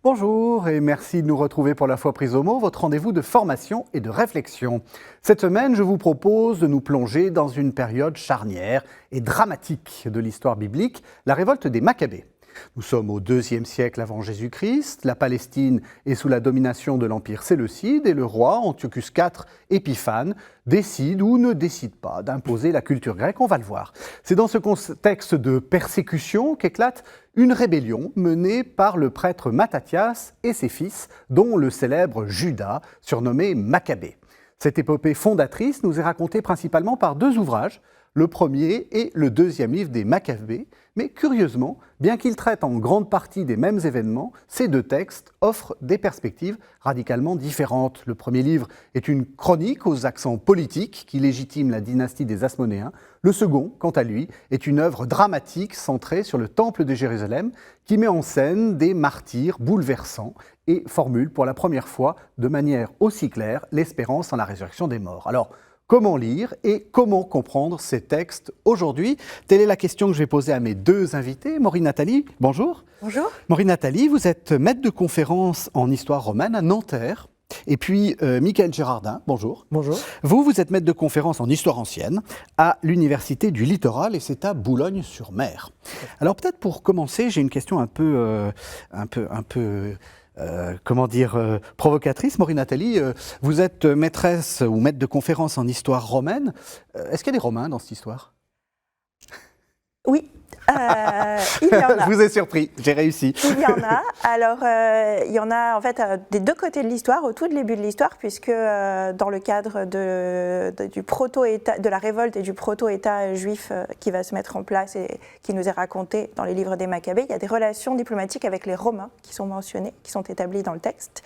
Bonjour et merci de nous retrouver pour La Foi prise au mot, votre rendez-vous de formation et de réflexion. Cette semaine, je vous propose de nous plonger dans une période charnière et dramatique de l'histoire biblique, la révolte des Maccabées. Nous sommes au IIe siècle avant Jésus-Christ, la Palestine est sous la domination de l'Empire séleucide et le roi Antiochus IV Épiphane décide ou ne décide pas d'imposer la culture grecque, on va le voir. C'est dans ce contexte de persécution qu'éclate une rébellion menée par le prêtre Mattathias et ses fils, dont le célèbre Judas, surnommé Maccabée. Cette épopée fondatrice nous est racontée principalement par deux ouvrages, le premier et le deuxième livre des Maccabées, mais curieusement, bien qu'ils traitent en grande partie des mêmes événements, ces deux textes offrent des perspectives radicalement différentes. Le premier livre est une chronique aux accents politiques qui légitime la dynastie des Asmonéens. Le second, quant à lui, est une œuvre dramatique centrée sur le temple de Jérusalem qui met en scène des martyrs bouleversants et formule pour la première fois de manière aussi claire l'espérance en la résurrection des morts. Alors, comment lire et comment comprendre ces textes aujourd'hui? Telle est la question que je vais poser à mes deux invités. Maureen Nathalie, bonjour. Bonjour. Maureen Nathalie, vous êtes maître de conférence en histoire romaine à Nanterre. Et puis, Michael Gérardin, bonjour. Bonjour. Vous êtes maître de conférence en histoire ancienne à l'Université du Littoral et c'est à Boulogne-sur-Mer. Alors peut-être pour commencer, j'ai une question un peu provocatrice. Maureen Nathalie, vous êtes maîtresse ou maître de conférence en histoire romaine. Est-ce qu'il y a des Romains dans cette histoire? Oui, il y en a. Je vous ai surpris, j'ai réussi. Il y en a. Alors, il y en a en fait des deux côtés de l'histoire, au tout début de l'histoire, puisque dans le cadre du proto-État, de la révolte et du proto-État juif qui va se mettre en place et qui nous est raconté dans les livres des Maccabées, il y a des relations diplomatiques avec les Romains qui sont mentionnées, qui sont établies dans le texte.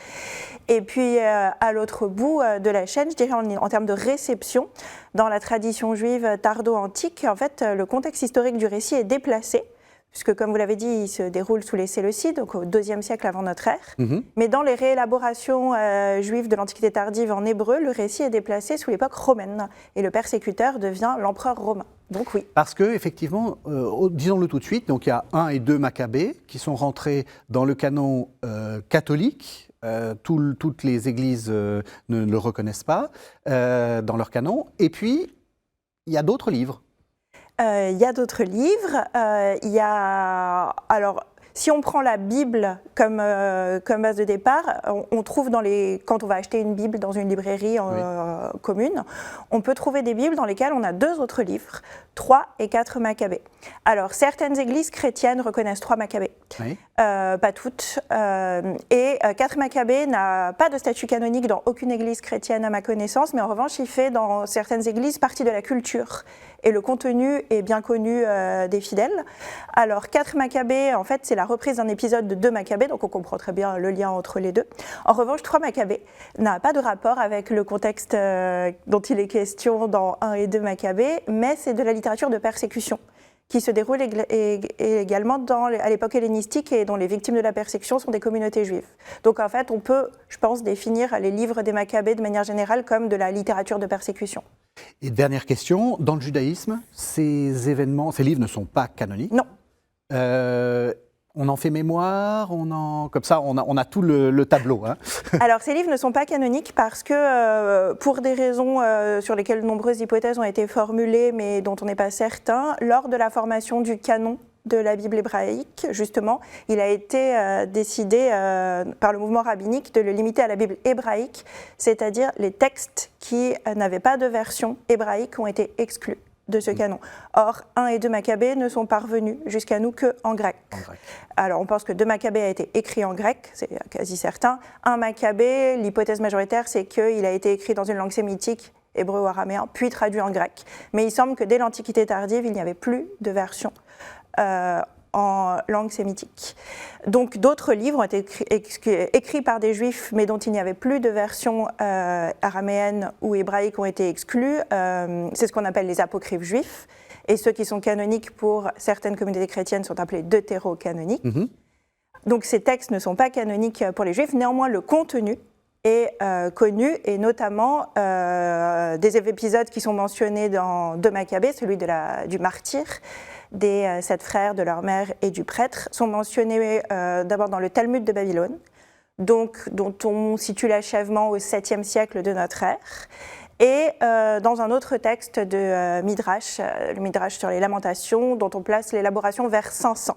Et puis, à l'autre bout de la chaîne, je dirais en termes de réception, dans la tradition juive tardo-antique, en fait, le contexte historique du récit est déplacé, puisque comme vous l'avez dit, il se déroule sous les Séleucides, donc au IIe siècle avant notre ère. Mais dans les réélaborations juives de l'Antiquité tardive en hébreu, le récit est déplacé sous l'époque romaine, et le persécuteur devient l'empereur romain. Donc oui. Parce que effectivement, disons-le tout de suite, donc il y a 1 et 2 Maccabées qui sont rentrés dans le canon catholique. Toutes les églises ne le reconnaissent pas dans leur canon. Et puis, il y a d'autres livres. Il y a d'autres livres. Il y a... Alors, si on prend la Bible comme base de départ, on trouve quand on va acheter une Bible dans une librairie commune, on peut trouver des Bibles dans lesquelles on a deux autres livres, 3 et 4 Maccabées. Alors, certaines églises chrétiennes reconnaissent 3 Maccabées, pas toutes. Et 4 Maccabées n'a pas de statut canonique dans aucune église chrétienne à ma connaissance, mais en revanche, il fait dans certaines églises partie de la culture. Et le contenu est bien connu des fidèles. Alors, 4 Maccabées, en fait, c'est la reprise d'un épisode de 2 Maccabées, donc on comprend très bien le lien entre les deux. En revanche, 3 Maccabées n'a pas de rapport avec le contexte dont il est question dans 1 et 2 Maccabées, mais c'est de la littérature de persécution qui se déroule également à l'époque hellénistique et dont les victimes de la persécution sont des communautés juives. Donc en fait, on peut, je pense, définir les livres des Maccabées de manière générale comme de la littérature de persécution. Et dernière question, dans le judaïsme, ces livres ne sont pas canoniques? Non. On en fait mémoire, comme ça, on a tout le tableau. Hein. Alors, ces livres ne sont pas canoniques parce que, pour des raisons sur lesquelles de nombreuses hypothèses ont été formulées, mais dont on n'est pas certain, lors de la formation du canon de la Bible hébraïque, justement, il a été décidé par le mouvement rabbinique de le limiter à la Bible hébraïque, c'est-à-dire les textes qui n'avaient pas de version hébraïque ont été exclus de ce canon. Or, 1 et 2 Maccabées ne sont parvenus jusqu'à nous qu'en grec. Alors, on pense que 2 Maccabées a été écrit en grec, c'est quasi certain. 1 Maccabée, l'hypothèse majoritaire, c'est qu'il a été écrit dans une langue sémitique, hébreu ou araméen, puis traduit en grec. Mais il semble que dès l'Antiquité tardive, il n'y avait plus de version en langue sémitique. Donc d'autres livres ont été écrits par des juifs, mais dont il n'y avait plus de version araméenne ou hébraïque ont été exclus. C'est ce qu'on appelle les apocryphes juifs. Et ceux qui sont canoniques pour certaines communautés chrétiennes sont appelés deutérocanoniques. Donc ces textes ne sont pas canoniques pour les juifs. Néanmoins, le contenu est connu, et notamment des épisodes qui sont mentionnés dans 2 Maccabées, celui du martyr, des 7 frères, de leur mère et du prêtre sont mentionnés d'abord dans le Talmud de Babylone, donc, dont on situe l'achèvement au 7e siècle de notre ère, et dans un autre texte de Midrash, le Midrash sur les Lamentations, dont on place l'élaboration vers 500.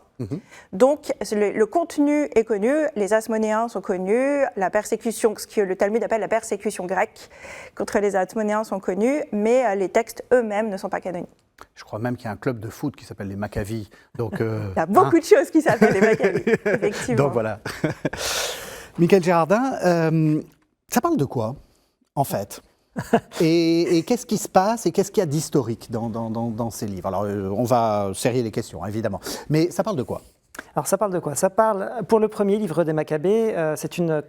Donc le contenu est connu, les Asmonéens sont connus, la persécution, ce que le Talmud appelle la persécution grecque contre les Asmonéens sont connus, mais les textes eux-mêmes ne sont pas canoniques. Je crois même qu'il y a un club de foot qui s'appelle les Maccabies. Donc, il y a beaucoup de choses qui s'appellent les Maccabies, effectivement. Donc voilà. Michael Gérardin, ça parle de quoi, en fait? Et qu'est-ce qui se passe et qu'est-ce qu'il y a d'historique dans ces livres? Alors, on va serrer les questions, évidemment. Mais ça parle de quoi? Alors, ça parle de quoi? Ça parle, pour le premier livre des Maccabées, c'est une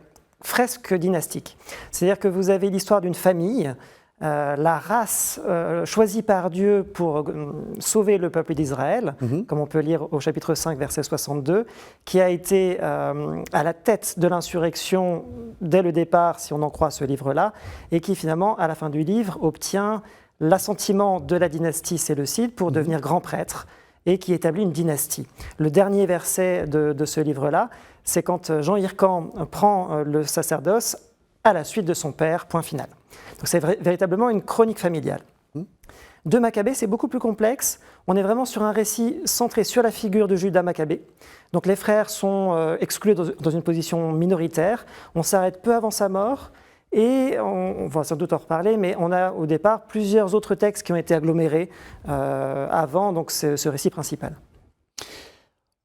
fresque dynastique. C'est-à-dire que vous avez l'histoire d'une famille, la race choisie par Dieu pour sauver le peuple d'Israël, comme on peut lire au chapitre 5, verset 62, qui a été à la tête de l'insurrection dès le départ, si on en croit ce livre-là, et qui finalement, à la fin du livre, obtient l'assentiment de la dynastie séleucide pour devenir grand prêtre, et qui établit une dynastie. Le dernier verset de ce livre-là, c'est quand Jean Hircan prend le sacerdoce à la suite de son père, point final. Donc c'est véritablement une chronique familiale. De Maccabée, c'est beaucoup plus complexe. On est vraiment sur un récit centré sur la figure de Judas Maccabée. Donc les frères sont exclus dans une position minoritaire. On s'arrête peu avant sa mort. Et on va sans doute en reparler, mais on a au départ plusieurs autres textes qui ont été agglomérés avant donc ce récit principal.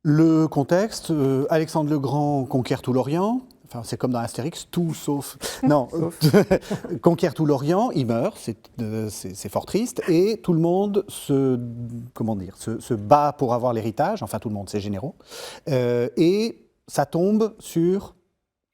Le contexte, Alexandre le Grand conquiert tout l'Orient. Enfin, c'est comme dans Astérix, tout sauf... Non, conquiert tout l'Orient, il meurt, c'est fort triste, et tout le monde se bat pour avoir l'héritage, enfin tout le monde, c'est généraux, et ça tombe sur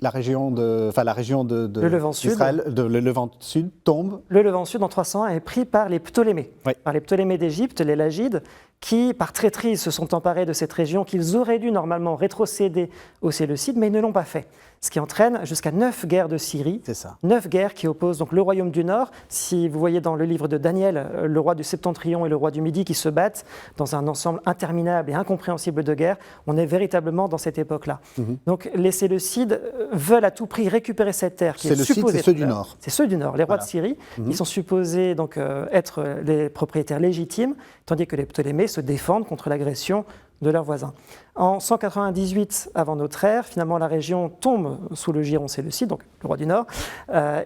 la région de le Levant Sud. Le Levant Sud tombe. Le Levant Sud, en 301, est pris par les Ptolémées, par les Ptolémées d'Égypte, les Lagides, qui, par traîtrise, se sont emparés de cette région qu'ils auraient dû normalement rétrocéder aux Séleucides, mais ils ne l'ont pas fait. Ce qui entraîne jusqu'à 9 guerres de Syrie, 9 guerres qui opposent donc le royaume du Nord. Si vous voyez dans le livre de Daniel, le roi du Septentrion et le roi du Midi qui se battent dans un ensemble interminable et incompréhensible de guerres, on est véritablement dans cette époque-là. Donc les Séleucides veulent à tout prix récupérer cette terre qui est supposée... C'est ceux du Nord. C'est ceux du Nord, les rois de Syrie. Ils sont supposés donc être les propriétaires légitimes, tandis que les Ptolémées se défendent contre l'agression de leurs voisins. En 198 avant notre ère, finalement la région tombe sous le giron séleucide, donc le roi du Nord,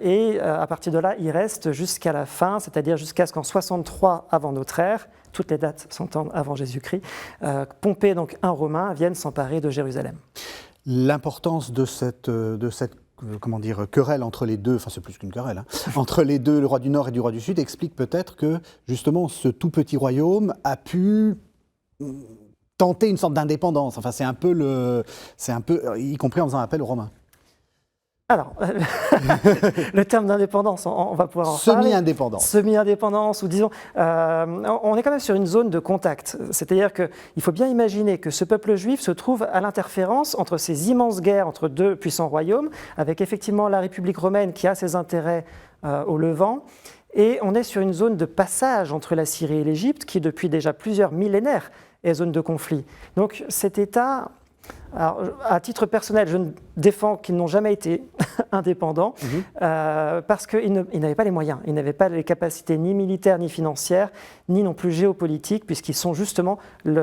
et à partir de là, il reste jusqu'à la fin, c'est-à-dire jusqu'à ce qu'en 63 avant notre ère, toutes les dates s'entendent avant Jésus-Christ, Pompée, donc un Romain, vienne s'emparer de Jérusalem. L'importance de cette querelle entre les deux, enfin c'est plus qu'une querelle, entre les deux, le roi du Nord et du roi du Sud, explique peut-être que justement ce tout petit royaume a pu tenter une sorte d'indépendance. Enfin c'est un peu, y compris en faisant appel aux Romains. Alors, le terme d'indépendance, on va pouvoir en parler. Semi-indépendance. Semi-indépendance, ou disons, on est quand même sur une zone de contact. C'est-à-dire qu'il faut bien imaginer que ce peuple juif se trouve à l'interférence entre ces immenses guerres entre deux puissants royaumes, avec effectivement la République romaine qui a ses intérêts au Levant, et on est sur une zone de passage entre la Syrie et l'Égypte qui, depuis déjà plusieurs millénaires, est zone de conflit. Donc cet État... Alors, à titre personnel, je défends qu'ils n'ont jamais été indépendants parce qu'ils n'avaient pas les moyens, ils n'avaient pas les capacités ni militaires ni financières, ni non plus géopolitiques, puisqu'ils sont justement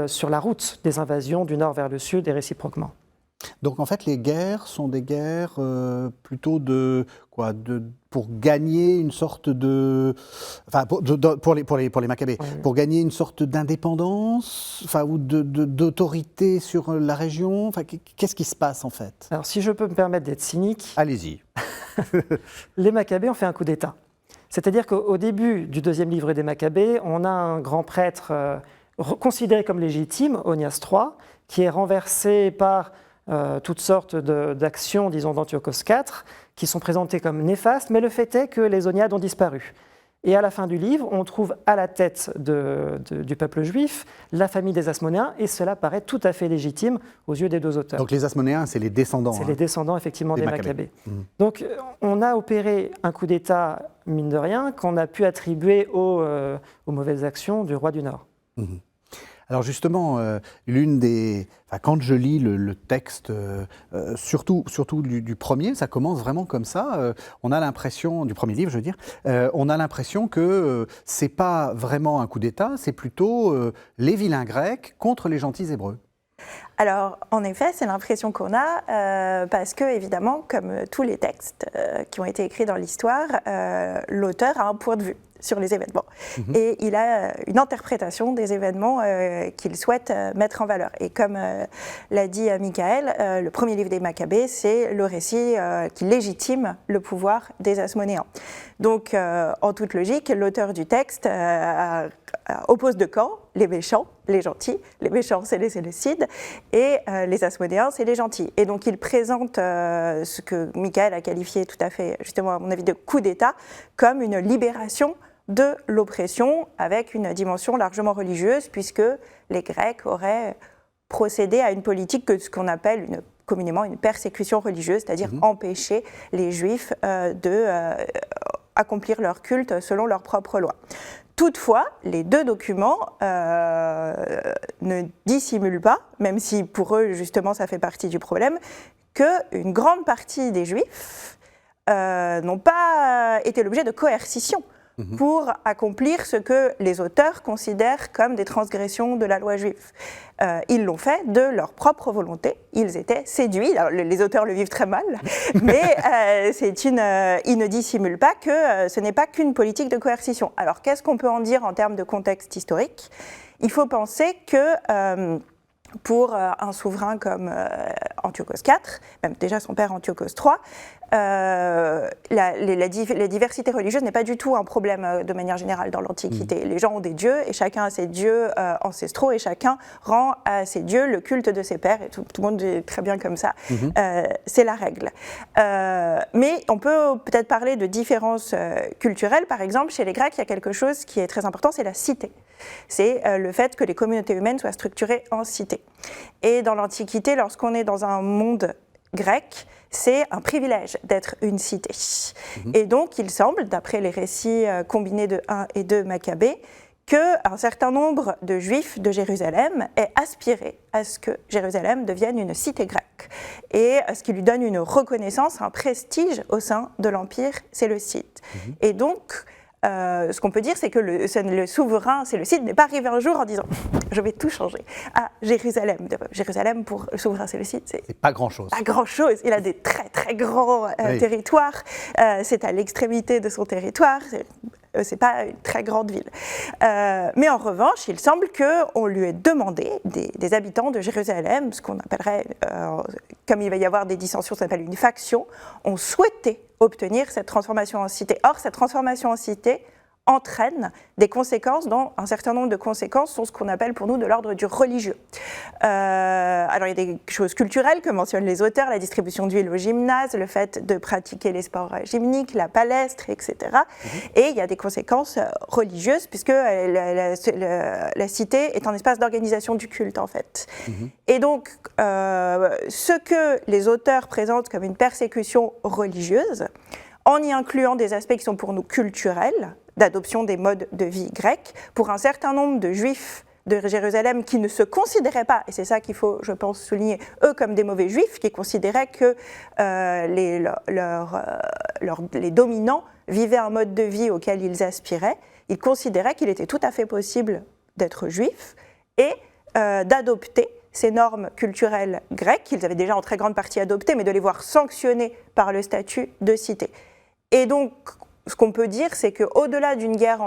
sur la route des invasions du nord vers le sud et réciproquement. Donc en fait, les guerres sont des guerres plutôt pour gagner une sorte de... Enfin, pour les Maccabées, pour gagner une sorte d'indépendance, enfin, ou d'autorité sur la région. Enfin, qu'est-ce qui se passe en fait? Alors si je peux me permettre d'être cynique... Allez-y. Les Maccabées ont fait un coup d'État. C'est-à-dire qu'au début du deuxième livre des Maccabées, on a un grand prêtre considéré comme légitime, Onias III, qui est renversé par... toutes sortes d'actions, disons, d'Antiochos IV, qui sont présentées comme néfastes, mais le fait est que les Oniades ont disparu. Et à la fin du livre, on trouve à la tête du peuple juif la famille des Asmonéens, et cela paraît tout à fait légitime aux yeux des deux auteurs. Donc les Asmonéens, c'est les descendants. C'est les descendants, effectivement, des Maccabées. Donc on a opéré un coup d'État, mine de rien, qu'on a pu attribuer aux mauvaises actions du roi du Nord. Alors justement, quand je lis le texte, surtout du premier, ça commence vraiment comme ça. On a l'impression, du premier livre, je veux dire, on a l'impression que c'est pas vraiment un coup d'État, c'est plutôt les vilains grecs contre les gentils hébreux. Alors, en effet, c'est l'impression qu'on a, parce que, évidemment, comme tous les textes qui ont été écrits dans l'histoire, l'auteur a un point de vue sur les événements. Et il a une interprétation des événements qu'il souhaite mettre en valeur. Et comme l'a dit Michael, le premier livre des Maccabées, c'est le récit qui légitime le pouvoir des Asmonéens. Donc, en toute logique, l'auteur du texte oppose deux camps, les méchants, les gentils. Les méchants, c'est les Séleucides, et les Asmonéens, c'est les gentils. Et donc, il présente ce que Michael a qualifié tout à fait, justement, à mon avis, de coup d'État, comme une libération de l'oppression avec une dimension largement religieuse, puisque les Grecs auraient procédé à une politique que ce qu'on appelle communément une persécution religieuse, c'est-à-dire empêcher les Juifs d'accomplir leur culte selon leurs propres lois. Toutefois, les deux documents ne dissimulent pas, même si pour eux, justement, ça fait partie du problème, qu'une grande partie des Juifs n'ont pas été l'objet de coercition pour accomplir ce que les auteurs considèrent comme des transgressions de la loi juive. Ils l'ont fait de leur propre volonté, ils étaient séduits. Alors, les auteurs le vivent très mal, mais ils ne dissimulent pas que ce n'est pas qu'une politique de coercition. Alors, qu'est-ce qu'on peut en dire en termes de contexte historique ? Il faut penser que pour un souverain comme Antiochos IV, même déjà son père Antiochos III, la diversité religieuse n'est pas du tout un problème de manière générale dans l'Antiquité. Les gens ont des dieux et chacun a ses dieux ancestraux et chacun rend à ses dieux le culte de ses pères et tout le monde est très bien comme ça. C'est la règle. Mais on peut peut-être parler de différences culturelles. Par exemple, chez les Grecs, il y a quelque chose qui est très important, c'est la cité. C'est le fait que les communautés humaines soient structurées en cité. Et dans l'Antiquité, lorsqu'on est dans un monde grec, c'est un privilège d'être une cité. Et donc, il semble, d'après les récits combinés de 1 et 2 Maccabées, qu'un certain nombre de Juifs de Jérusalem aient aspiré à ce que Jérusalem devienne une cité grecque, et ce qui lui donne une reconnaissance, un prestige au sein de l'Empire séleucide. Et donc, ce qu'on peut dire, c'est que le souverain séleucide n'est pas arrivé un jour en disant « je vais tout changer » à Jérusalem. Jérusalem, pour le souverain séleucide, c'est pas grand-chose. Pas grand-chose. Il a des très très grands territoires. C'est à l'extrémité de son territoire. C'est pas une très grande ville. Mais en revanche, il semble qu'on lui ait demandé, des habitants de Jérusalem, ce qu'on appellerait, comme il va y avoir des dissensions, ça s'appelle une faction, ont souhaité obtenir cette transformation en cité. Or, cette transformation en cité entraîne des conséquences, dont un certain nombre de conséquences sont ce qu'on appelle pour nous de l'ordre du religieux. Alors il y a des choses culturelles que mentionnent les auteurs, la distribution d'huile au gymnase, le fait de pratiquer les sports gymniques, la palestre, etc. Et il y a des conséquences religieuses, puisque la cité est un espace d'organisation du culte, en fait. Et donc, ce que les auteurs présentent comme une persécution religieuse, en y incluant des aspects qui sont pour nous culturels, d'adoption des modes de vie grecs, pour un certain nombre de Juifs de Jérusalem qui ne se considéraient pas, et c'est ça qu'il faut, je pense, souligner, eux comme des mauvais Juifs, qui considéraient que les dominants vivaient un mode de vie auquel ils aspiraient. Ils considéraient qu'il était tout à fait possible d'être juif et d'adopter ces normes culturelles grecques, qu'ils avaient déjà en très grande partie adoptées, mais de les voir sanctionnées par le statut de cité. Et donc, ce qu'on peut dire, c'est qu'au-delà d'une guerre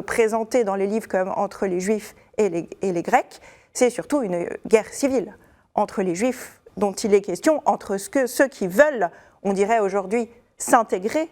présentée dans les livres comme entre les Juifs et les Grecs, c'est surtout une guerre civile entre les Juifs dont il est question, entre ceux qui veulent, on dirait aujourd'hui, s'intégrer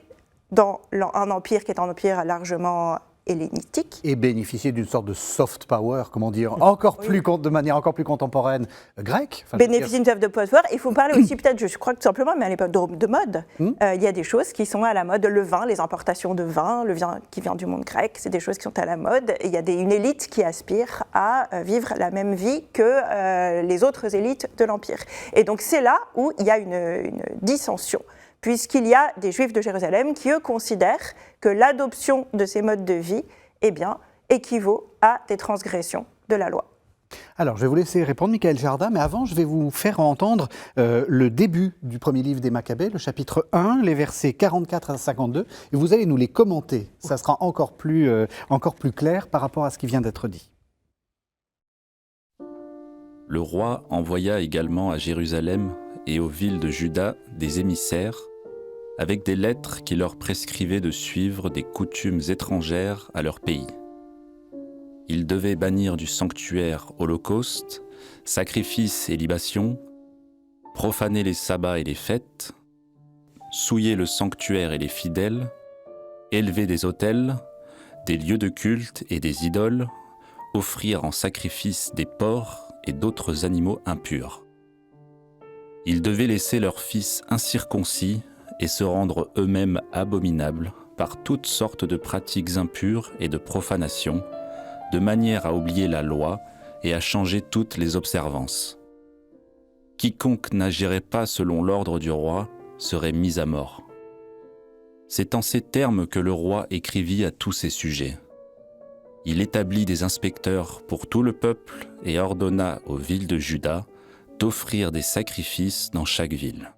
dans un empire qui est un empire largement hellénistique. Et bénéficier d'une sorte de soft power, comment dire, de manière encore plus contemporaine, grecque. Bénéficier d'une soft power. Il faut parler aussi peut-être, je crois que tout simplement, mais à l'époque de mode, il y a des choses qui sont à la mode. Le vin, les importations de vin, le vin qui vient du monde grec, c'est des choses qui sont à la mode. Et il y a une élite qui aspire à vivre la même vie que les autres élites de l'Empire. Et donc c'est là où il y a une dissension, puisqu'il y a des Juifs de Jérusalem qui, eux, considèrent que l'adoption de ces modes de vie, équivaut à des transgressions de la loi. Alors, je vais vous laisser répondre, Michaël Girardin, mais avant, je vais vous faire entendre le début du premier livre des Maccabées, le chapitre 1, les versets 44 à 52, et vous allez nous les commenter. Ça sera encore plus clair par rapport à ce qui vient d'être dit. Le roi envoya également à Jérusalem et aux villes de Juda des émissaires, avec des lettres qui leur prescrivaient de suivre des coutumes étrangères à leur pays. Ils devaient bannir du sanctuaire holocaustes, sacrifices et libations, profaner les sabbats et les fêtes, souiller le sanctuaire et les fidèles, élever des autels, des lieux de culte et des idoles, offrir en sacrifice des porcs et d'autres animaux impurs. Ils devaient laisser leurs fils incirconcis et se rendre eux-mêmes abominables par toutes sortes de pratiques impures et de profanations, de manière à oublier la loi et à changer toutes les observances. Quiconque n'agirait pas selon l'ordre du roi serait mis à mort. C'est en ces termes que le roi écrivit à tous ses sujets. Il établit des inspecteurs pour tout le peuple et ordonna aux villes de Juda d'offrir des sacrifices dans chaque ville.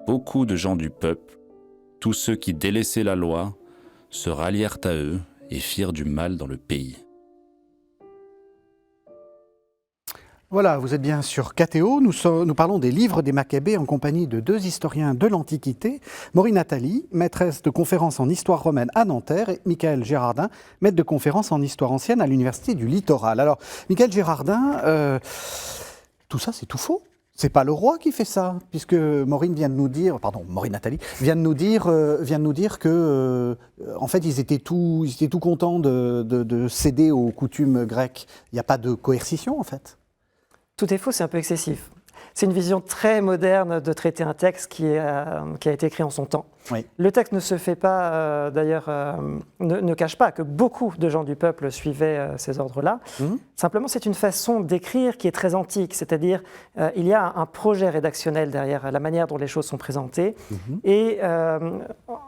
Beaucoup de gens du peuple, tous ceux qui délaissaient la loi, se rallièrent à eux et firent du mal dans le pays. Voilà, vous êtes bien sur KTO. Nous parlons des livres des Maccabées en compagnie de deux historiens de l'Antiquité, Maureen Attali, maîtresse de conférences en histoire romaine à Nanterre, et Michaël Girardin, maître de conférences en histoire ancienne à l'Université du Littoral. Alors, Michaël Girardin, tout ça, c'est tout faux. C'est pas le roi qui fait ça, puisque Maureen Attali vient de nous dire que, en fait, ils étaient tout contents de céder aux coutumes grecques. Il n'y a pas de coercition, en fait. Tout est faux, c'est un peu excessif. C'est une vision très moderne de traiter un texte qui a été écrit en son temps. Oui. Le texte ne se fait pas, ne cache pas que beaucoup de gens du peuple suivaient ces ordres-là. Simplement, c'est une façon d'écrire qui est très antique, c'est-à-dire il y a un projet rédactionnel derrière la manière dont les choses sont présentées. Et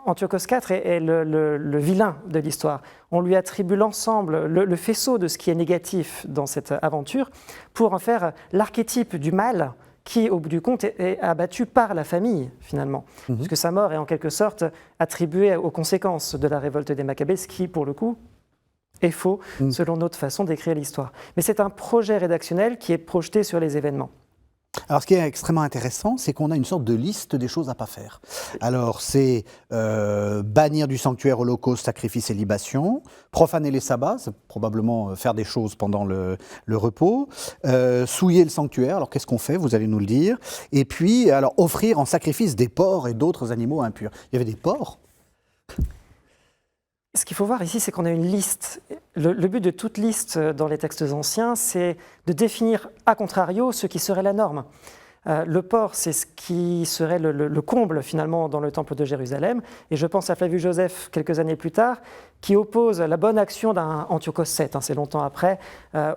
Antiochos IV est le vilain de l'histoire. On lui attribue l'ensemble, le faisceau de ce qui est négatif dans cette aventure pour en faire l'archétype du mal qui, au bout du compte, est abattu par la famille, finalement. Puisque sa mort est en quelque sorte attribuée aux conséquences de la révolte des Maccabées, ce qui, pour le coup, est faux, selon notre façon d'écrire l'histoire. Mais c'est un projet rédactionnel qui est projeté sur les événements. Alors, ce qui est extrêmement intéressant, c'est qu'on a une sorte de liste des choses à ne pas faire. Alors, c'est bannir du sanctuaire holocauste, sacrifice et libation, profaner les sabbats, c'est probablement faire des choses pendant le repos, souiller le sanctuaire, alors qu'est-ce qu'on fait, vous allez nous le dire, et puis, alors, offrir en sacrifice des porcs et d'autres animaux impurs. Il y avait des porcs ? Ce qu'il faut voir ici, c'est qu'on a une liste. Le but de toute liste dans les textes anciens, c'est de définir a contrario ce qui serait la norme. Le porc, c'est ce qui serait le comble finalement dans le temple de Jérusalem. Et je pense à Flavius Joseph, quelques années plus tard, qui oppose la bonne action d'un Antiochos VII, c'est longtemps après,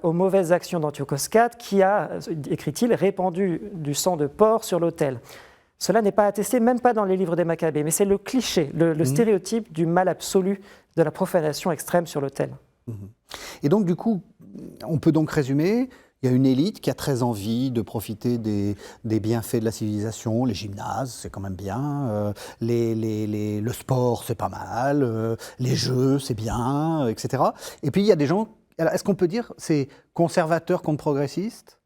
aux mauvaises actions d'Antiochos IV, qui a, écrit-il, répandu du sang de porc sur l'autel. Cela n'est pas attesté, même pas dans les livres des Maccabées, mais c'est le cliché, le stéréotype du mal absolu de la profanation extrême sur l'autel. Et donc, du coup, on peut donc résumer, il y a une élite qui a très envie de profiter des bienfaits de la civilisation, les gymnases, c'est quand même bien, le sport, c'est pas mal, les jeux, c'est bien, etc. Et puis, il y a des gens, est-ce qu'on peut dire, c'est conservateur contre progressiste,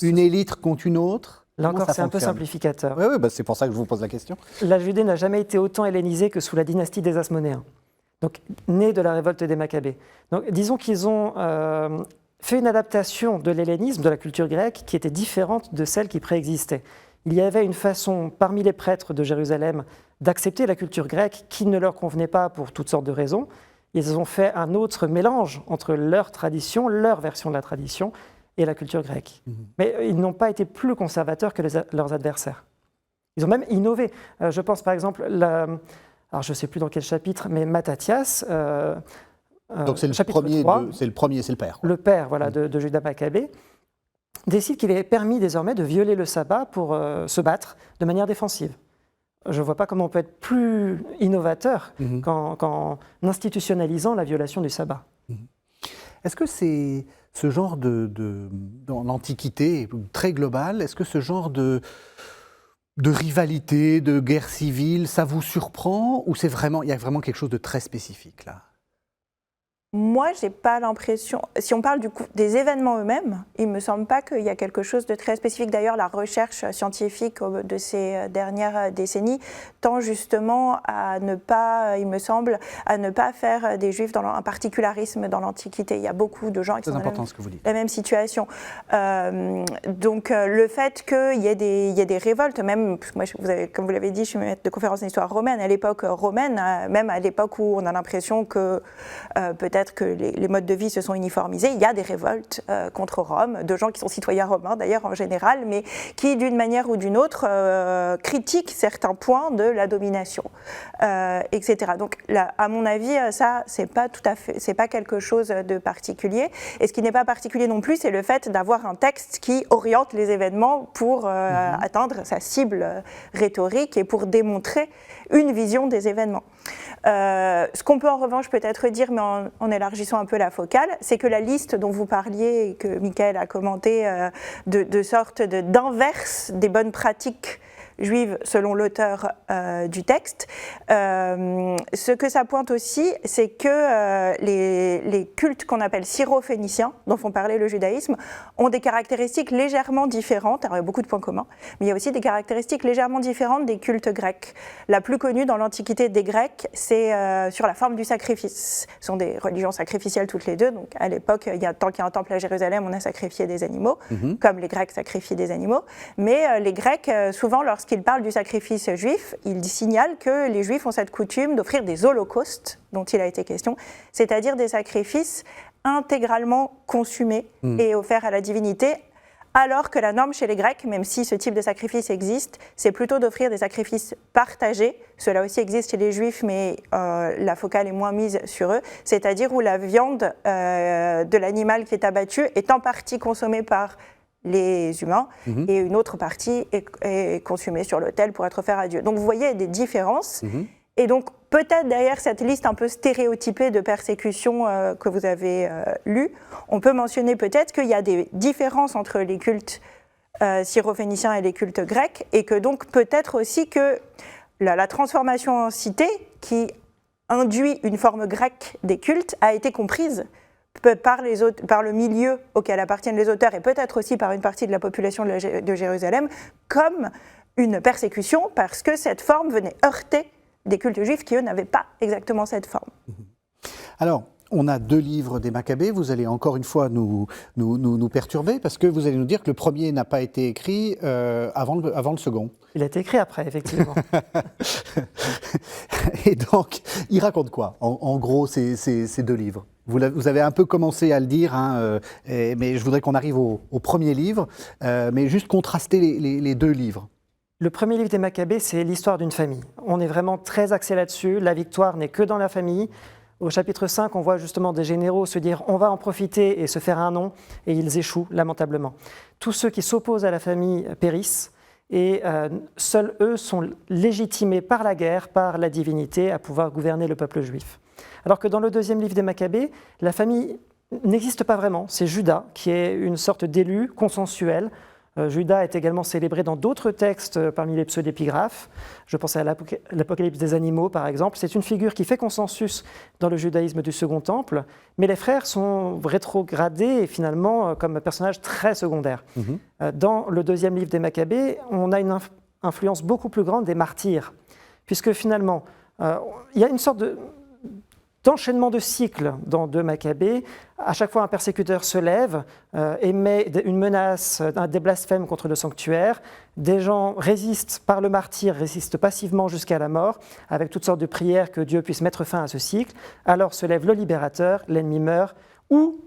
une élite contre une autre? Là encore, c'est un peu simplificateur. Oui, c'est pour ça que je vous pose la question. La Judée n'a jamais été autant hellénisée que sous la dynastie des Asmonéens, donc née de la révolte des Maccabées. Donc, disons qu'ils ont fait une adaptation de l'hellénisme, de la culture grecque, qui était différente de celle qui préexistait. Il y avait une façon, parmi les prêtres de Jérusalem, d'accepter la culture grecque qui ne leur convenait pas pour toutes sortes de raisons. Ils ont fait un autre mélange entre leur tradition, leur version de la tradition, et la culture grecque. Mais ils n'ont pas été plus conservateurs que leurs adversaires. Ils ont même innové. Je pense par exemple, alors je ne sais plus dans quel chapitre, mais Mattathias, donc c'est le premier, c'est le père. Le père voilà, de Judas Maccabée, décide qu'il est permis désormais de violer le sabbat pour se battre de manière défensive. Je ne vois pas comment on peut être plus innovateur qu'en institutionnalisant la violation du sabbat. Est-ce que ce genre dans l'Antiquité très globale, est-ce que ce genre de rivalité, de guerre civile, ça vous surprend ou il y a vraiment quelque chose de très spécifique là? Moi, j'ai pas l'impression. Si on parle des événements eux-mêmes, il me semble pas qu'il y a quelque chose de très spécifique. D'ailleurs, la recherche scientifique de ces dernières décennies tend justement à ne pas, il me semble, à ne pas faire des Juifs un particularisme dans l'Antiquité. Il y a beaucoup de gens qui sont dans la même situation. Donc, le fait qu'il y ait des révoltes, même moi, comme vous l'avez dit, je suis maître de conférence d'histoire romaine. À l'époque romaine, même à l'époque où on a l'impression que peut-être que les modes de vie se sont uniformisés, il y a des révoltes contre Rome, de gens qui sont citoyens romains d'ailleurs en général, mais qui d'une manière ou d'une autre critiquent certains points de la domination, etc. Donc là, à mon avis, ça, c'est pas quelque chose de particulier. Et ce qui n'est pas particulier non plus, c'est le fait d'avoir un texte qui oriente les événements pour atteindre sa cible rhétorique et pour démontrer une vision des événements. Ce qu'on peut en revanche peut-être dire, mais en élargissant un peu la focale, c'est que la liste dont vous parliez et que Michael a commenté de sorte d'inverse des bonnes pratiques juive selon l'auteur du texte. Ce que ça pointe aussi, c'est que les cultes qu'on appelle syro-phéniciens, dont font parler le judaïsme, ont des caractéristiques légèrement différentes. Alors il y a beaucoup de points communs, mais il y a aussi des caractéristiques légèrement différentes des cultes grecs. La plus connue dans l'Antiquité des Grecs, c'est sur la forme du sacrifice. Ce sont des religions sacrificielles toutes les deux. Donc à l'époque, tant qu'il y a un temple à Jérusalem, on a sacrifié des animaux, comme les Grecs sacrifient des animaux. Mais les Grecs, souvent, lorsqu'ils parlent du sacrifice juif, ils signalent que les Juifs ont cette coutume d'offrir des holocaustes, dont il a été question, c'est-à-dire des sacrifices intégralement consumés et offerts à la divinité, alors que la norme chez les Grecs, même si ce type de sacrifice existe, c'est plutôt d'offrir des sacrifices partagés. Cela aussi existe chez les Juifs, mais la focale est moins mise sur eux, c'est-à-dire où la viande de l'animal qui est abattu est en partie consommée par les humains, et une autre partie est consommée sur l'autel pour être offerte à Dieu. Donc vous voyez des différences, et donc peut-être derrière cette liste un peu stéréotypée de persécutions que vous avez lue, on peut mentionner peut-être qu'il y a des différences entre les cultes syro-phéniciens et les cultes grecs, et que donc peut-être aussi que la transformation en cité, qui induit une forme grecque des cultes, a été comprise par le milieu auquel appartiennent les auteurs et peut-être aussi par une partie de la population de Jérusalem comme une persécution parce que cette forme venait heurter des cultes juifs qui, eux, n'avaient pas exactement cette forme. Alors, on a 2 livres des Maccabées. Vous allez encore une fois nous perturber parce que vous allez nous dire que le premier n'a pas été écrit avant le second. Il a été écrit après, effectivement. Et donc, il raconte quoi, en gros, ces 2 livres? Vous avez un peu commencé à le dire, mais je voudrais qu'on arrive au premier livre, mais juste contraster les 2 livres. Le premier livre des Maccabées, c'est l'histoire d'une famille. On est vraiment très axé là-dessus. La victoire n'est que dans la famille. Au chapitre 5, on voit justement des généraux se dire « on va en profiter et se faire un nom », et ils échouent lamentablement. Tous ceux qui s'opposent à la famille périssent, et seuls eux sont légitimés par la guerre, par la divinité, à pouvoir gouverner le peuple juif. Alors que dans le deuxième livre des Maccabées, la famille n'existe pas vraiment. C'est Juda qui est une sorte d'élu consensuel. Juda est également célébré dans d'autres textes parmi les pseudépigraphes. Je pense à l'Apocalypse des animaux, par exemple. C'est une figure qui fait consensus dans le judaïsme du Second Temple, mais les frères sont rétrogradés et finalement comme personnages très secondaires. Dans le deuxième livre des Maccabées, on a une influence beaucoup plus grande des martyrs, puisque finalement, il y a une sorte d'enchaînement de cycles dans 2 Maccabées. À chaque fois, un persécuteur se lève, émet une menace, des blasphèmes contre le sanctuaire. Des gens résistent par le martyre, résistent passivement jusqu'à la mort, avec toutes sortes de prières que Dieu puisse mettre fin à ce cycle. Alors se lève le libérateur, l'ennemi meurt, ou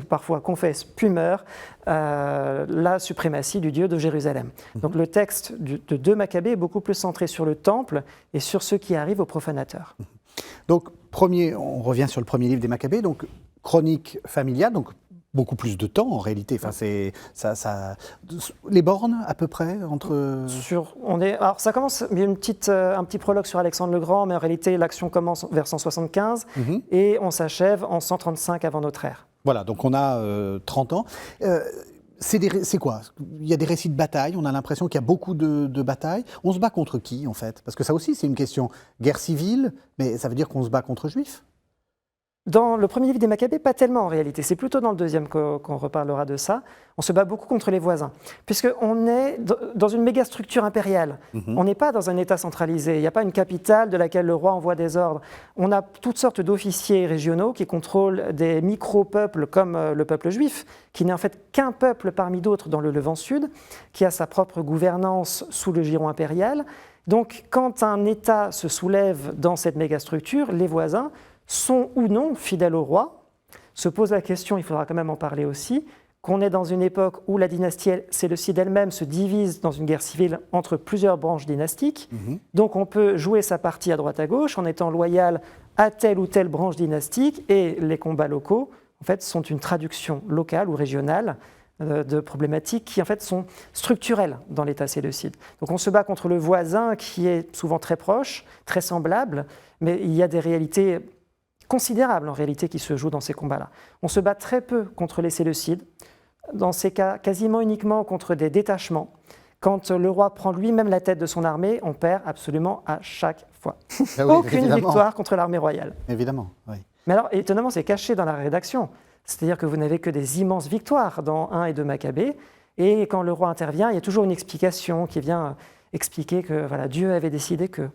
parfois confesse puis meurt, la suprématie du Dieu de Jérusalem. Donc le texte de 2 Maccabées est beaucoup plus centré sur le temple et sur ce qui arrive aux profanateurs. Donc, on revient sur le premier livre des Maccabées, donc chronique familiale, donc beaucoup plus de temps en réalité. Enfin, les bornes à peu près entre. Alors ça commence. Il y a un petit prologue sur Alexandre le Grand, mais en réalité l'action commence vers 175 et on s'achève en 135 avant notre ère. Voilà, donc on a 30 ans. C'est quoi? Il y a des récits de bataille, on a l'impression qu'il y a beaucoup de batailles. On se bat contre qui, en fait? Parce que ça aussi, c'est une question. Guerre civile, mais ça veut dire qu'on se bat contre Juifs? Dans le premier livre des Maccabées, pas tellement en réalité. C'est plutôt dans le deuxième qu'on reparlera de ça. On se bat beaucoup contre les voisins, puisqu'on est dans une méga structure impériale. On n'est pas dans un État centralisé. Il n'y a pas une capitale de laquelle le roi envoie des ordres. On a toutes sortes d'officiers régionaux qui contrôlent des micro-peuples comme le peuple juif, qui n'est en fait qu'un peuple parmi d'autres dans le Levant Sud, qui a sa propre gouvernance sous le giron impérial. Donc, quand un État se soulève dans cette méga structure, les voisins sont ou non fidèles au roi. Se pose la question, il faudra quand même en parler aussi, qu'on est dans une époque où la dynastie séleucide elle-même se divise dans une guerre civile entre plusieurs branches dynastiques. Donc on peut jouer sa partie à droite à gauche en étant loyal à telle ou telle branche dynastique, et les combats locaux en fait, sont une traduction locale ou régionale de problématiques qui en fait sont structurelles dans l'État séleucide. Donc on se bat contre le voisin qui est souvent très proche, très semblable, mais il y a des réalités considérable en réalité qui se joue dans ces combats-là. On se bat très peu contre les Séleucides, dans ces cas quasiment uniquement contre des détachements. Quand le roi prend lui-même la tête de son armée, on perd absolument à chaque fois. Ah oui, aucune évidemment. victoire contre l'armée royale. Évidemment, oui. Mais alors, étonnamment, c'est caché dans la rédaction. C'est-à-dire que vous n'avez que des immenses victoires dans 1 et 2 Maccabées, et quand le roi intervient, il y a toujours une explication qui vient expliquer que voilà, Dieu avait décidé que...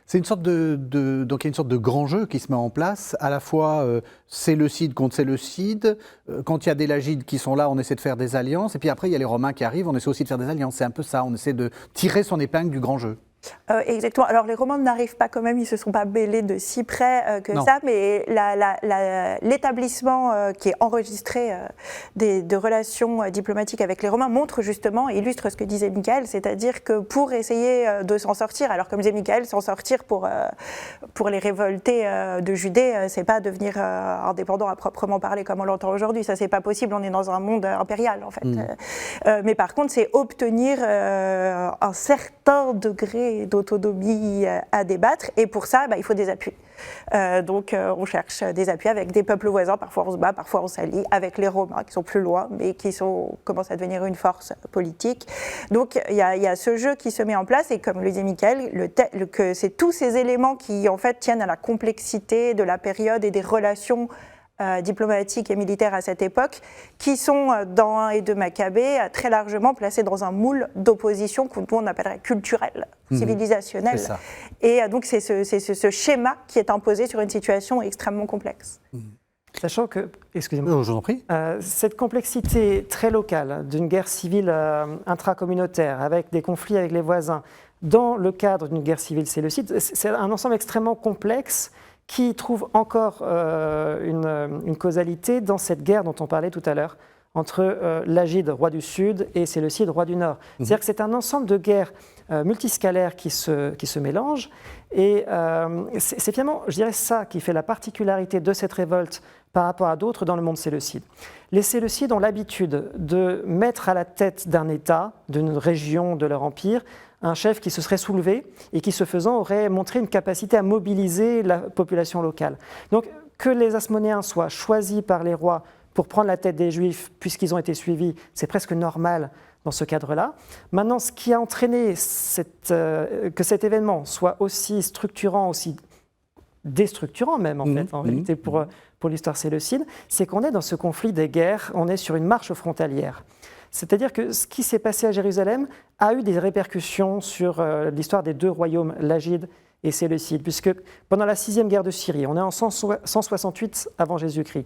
C'est une sorte donc il y a une sorte de grand jeu qui se met en place, à la fois Séleucide contre Séleucide. Quand il y a des Lagides qui sont là, on essaie de faire des alliances, et puis après il y a les Romains qui arrivent, on essaie aussi de faire des alliances. C'est un peu ça, on essaie de tirer son épingle du grand jeu. Exactement. Alors les Romains n'arrivent pas quand même, ils ne se sont pas mêlés de si près que ça, mais l'établissement qui est enregistré de relations diplomatiques avec les Romains montre justement, illustre ce que disait Michael, c'est-à-dire que pour essayer de s'en sortir, alors comme disait Michael, s'en sortir pour les révoltés de Judée, c'est pas devenir indépendant à proprement parler comme on l'entend aujourd'hui, ça c'est pas possible, on est dans un monde impérial en fait. Mais par contre c'est obtenir un certain degré d'autonomie à débattre, et pour ça, il faut des appuis. Donc on cherche des appuis avec des peuples voisins, parfois on se bat, parfois on s'allie avec les Romains qui sont plus loin, mais qui commencent à devenir une force politique. Donc il y a ce jeu qui se met en place, et comme le disait Michael, que c'est tous ces éléments qui en fait tiennent à la complexité de la période et des relations diplomatiques et militaires à cette époque, qui sont dans 1 et 2 Maccabées très largement placés dans un moule d'opposition qu'on appellerait culturel, civilisationnel. Et donc c'est ce schéma qui est imposé sur une situation extrêmement complexe. Sachant que, excusez-moi, je vous en prie. Cette complexité très locale d'une guerre civile intracommunautaire avec des conflits avec les voisins, dans le cadre d'une guerre civile séleucide, c'est un ensemble extrêmement complexe qui trouve encore une causalité dans cette guerre dont on parlait tout à l'heure, entre Lagide, roi du Sud, et Séleucide, roi du Nord. C'est-à-dire que c'est un ensemble de guerres multiscalaires qui se mélangent, et c'est finalement, je dirais, ça qui fait la particularité de cette révolte par rapport à d'autres dans le monde séleucide. Les Séleucides ont l'habitude de mettre à la tête d'un État, d'une région de leur empire, un chef qui se serait soulevé et qui, ce faisant, aurait montré une capacité à mobiliser la population locale. Donc, que les Asmonéens soient choisis par les rois pour prendre la tête des Juifs, puisqu'ils ont été suivis, c'est presque normal dans ce cadre-là. Maintenant, ce qui a entraîné que cet événement soit aussi structurant, aussi déstructurant même, en fait, en réalité, pour l'histoire séleucide, c'est qu'on est dans ce conflit des guerres, on est sur une marche frontalière. C'est-à-dire que ce qui s'est passé à Jérusalem a eu des répercussions sur l'histoire des 2 royaumes, Lagide et Séleucide, puisque pendant la 6e guerre de Syrie, on est en 168 avant Jésus-Christ,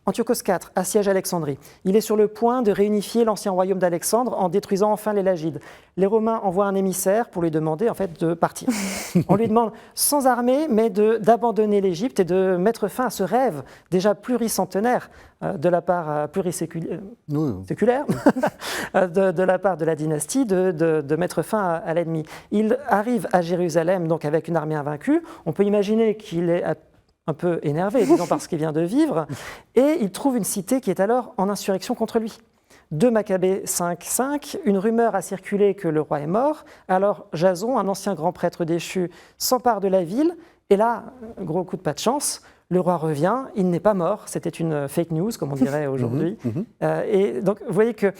Antiochos IV assiège Alexandrie. Il est sur le point de réunifier l'ancien royaume d'Alexandre en détruisant enfin les Lagides. Les Romains envoient un émissaire pour lui demander en fait de partir. On lui demande sans armée, mais d'abandonner l'Égypte et de mettre fin à ce rêve déjà pluricentenaire de la part pluriséculaire de la part de la dynastie de mettre fin à l'ennemi. Il arrive à Jérusalem donc avec une armée invaincue. On peut imaginer qu'il est un peu énervé, disons, par ce qu'il vient de vivre, et il trouve une cité qui est alors en insurrection contre lui. 2 Maccabées 5:5, une rumeur a circulé que le roi est mort, alors Jason, un ancien grand prêtre déchu, s'empare de la ville, et là, gros coup de pas de chance, Le roi revient, il n'est pas mort, c'était une fake news, comme on dirait aujourd'hui. Et donc, vous voyez que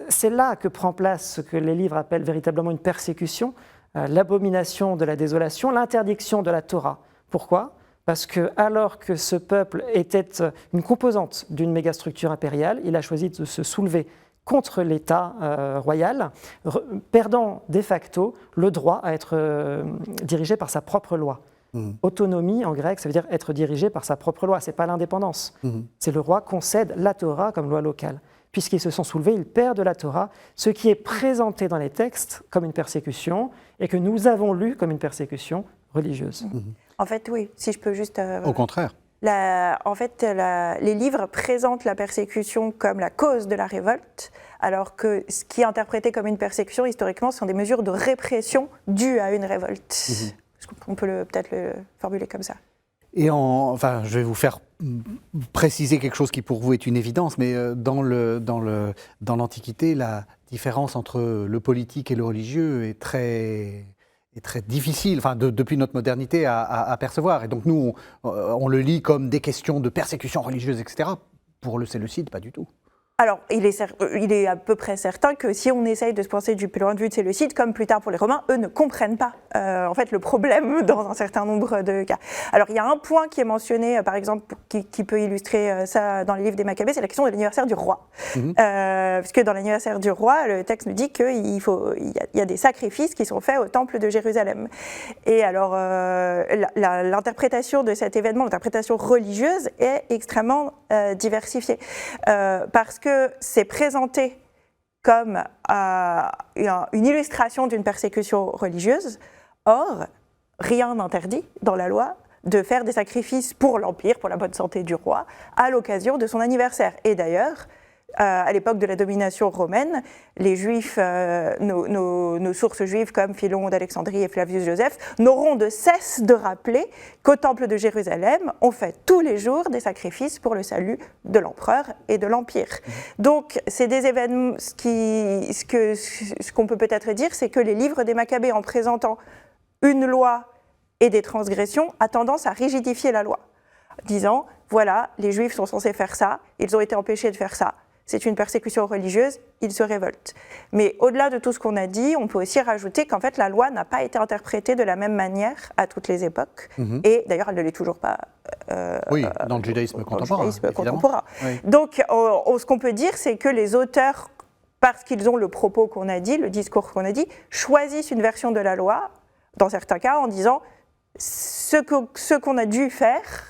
c'est là que prend place ce que les livres appellent véritablement une persécution, l'abomination de la désolation, l'interdiction de la Torah. Pourquoi ? Parce que alors que ce peuple était une composante d'une mégastructure impériale, il a choisi de se soulever contre l'État royal, perdant de facto le droit à être dirigé par sa propre loi. Autonomie, en grec, ça veut dire être dirigé par sa propre loi, ce n'est pas l'indépendance. C'est le roi concède la Torah comme loi locale. Puisqu'ils se sont soulevés, ils perdent la Torah, ce qui est présenté dans les textes comme une persécution et que nous avons lu comme une persécution religieuse. En fait, oui, si je peux juste... Au contraire. Les livres présentent la persécution comme la cause de la révolte, alors que ce qui est interprété comme une persécution, historiquement, ce sont des mesures de répression dues à une révolte. On peut peut-être le formuler comme ça. Et je vais vous faire préciser quelque chose qui pour vous est une évidence, mais dans l'Antiquité, la différence entre le politique et le religieux est très difficile, depuis notre modernité, à percevoir. Et donc nous, on le lit comme des questions de persécution religieuse, etc. Pour le Séleucide, pas du tout. Alors, il est à peu près certain que si on essaye de se penser du point de vue de Séleucide, comme plus tard pour les Romains, eux ne comprennent pas en fait le problème dans un certain nombre de cas. Alors, il y a un point qui est mentionné, par exemple, qui peut illustrer ça dans les livres des Maccabées, c'est la question de l'anniversaire du roi. Puisque dans l'anniversaire du roi, le texte nous dit qu'il y a des sacrifices qui sont faits au temple de Jérusalem. Et alors, l'interprétation de cet événement, l'interprétation religieuse, est extrêmement diversifiée. Parce que c'est présenté comme une illustration d'une persécution religieuse. Or, rien n'interdit dans la loi de faire des sacrifices pour l'Empire, pour la bonne santé du roi, à l'occasion de son anniversaire. Et d'ailleurs, à l'époque de la domination romaine, les Juifs, nos sources juives comme Philon d'Alexandrie et Flavius Joseph, n'auront de cesse de rappeler qu'au temple de Jérusalem, on fait tous les jours des sacrifices pour le salut de l'empereur et de l'Empire. Donc, c'est des événements, ce qu'on peut peut-être dire, c'est que les livres des Maccabées, en présentant une loi et des transgressions, a tendance à rigidifier la loi, disant, voilà, les Juifs sont censés faire ça, ils ont été empêchés de faire ça. C'est une persécution religieuse, ils se révoltent. Mais au-delà de tout ce qu'on a dit, on peut aussi rajouter qu'en fait la loi n'a pas été interprétée de la même manière à toutes les époques. Et d'ailleurs, elle ne l'est toujours pas. Dans le judaïsme contemporain. Oui. Donc, ce qu'on peut dire, c'est que les auteurs, parce qu'ils ont le propos qu'on a dit, le discours qu'on a dit, choisissent une version de la loi, dans certains cas, en disant ce qu'on a dû faire.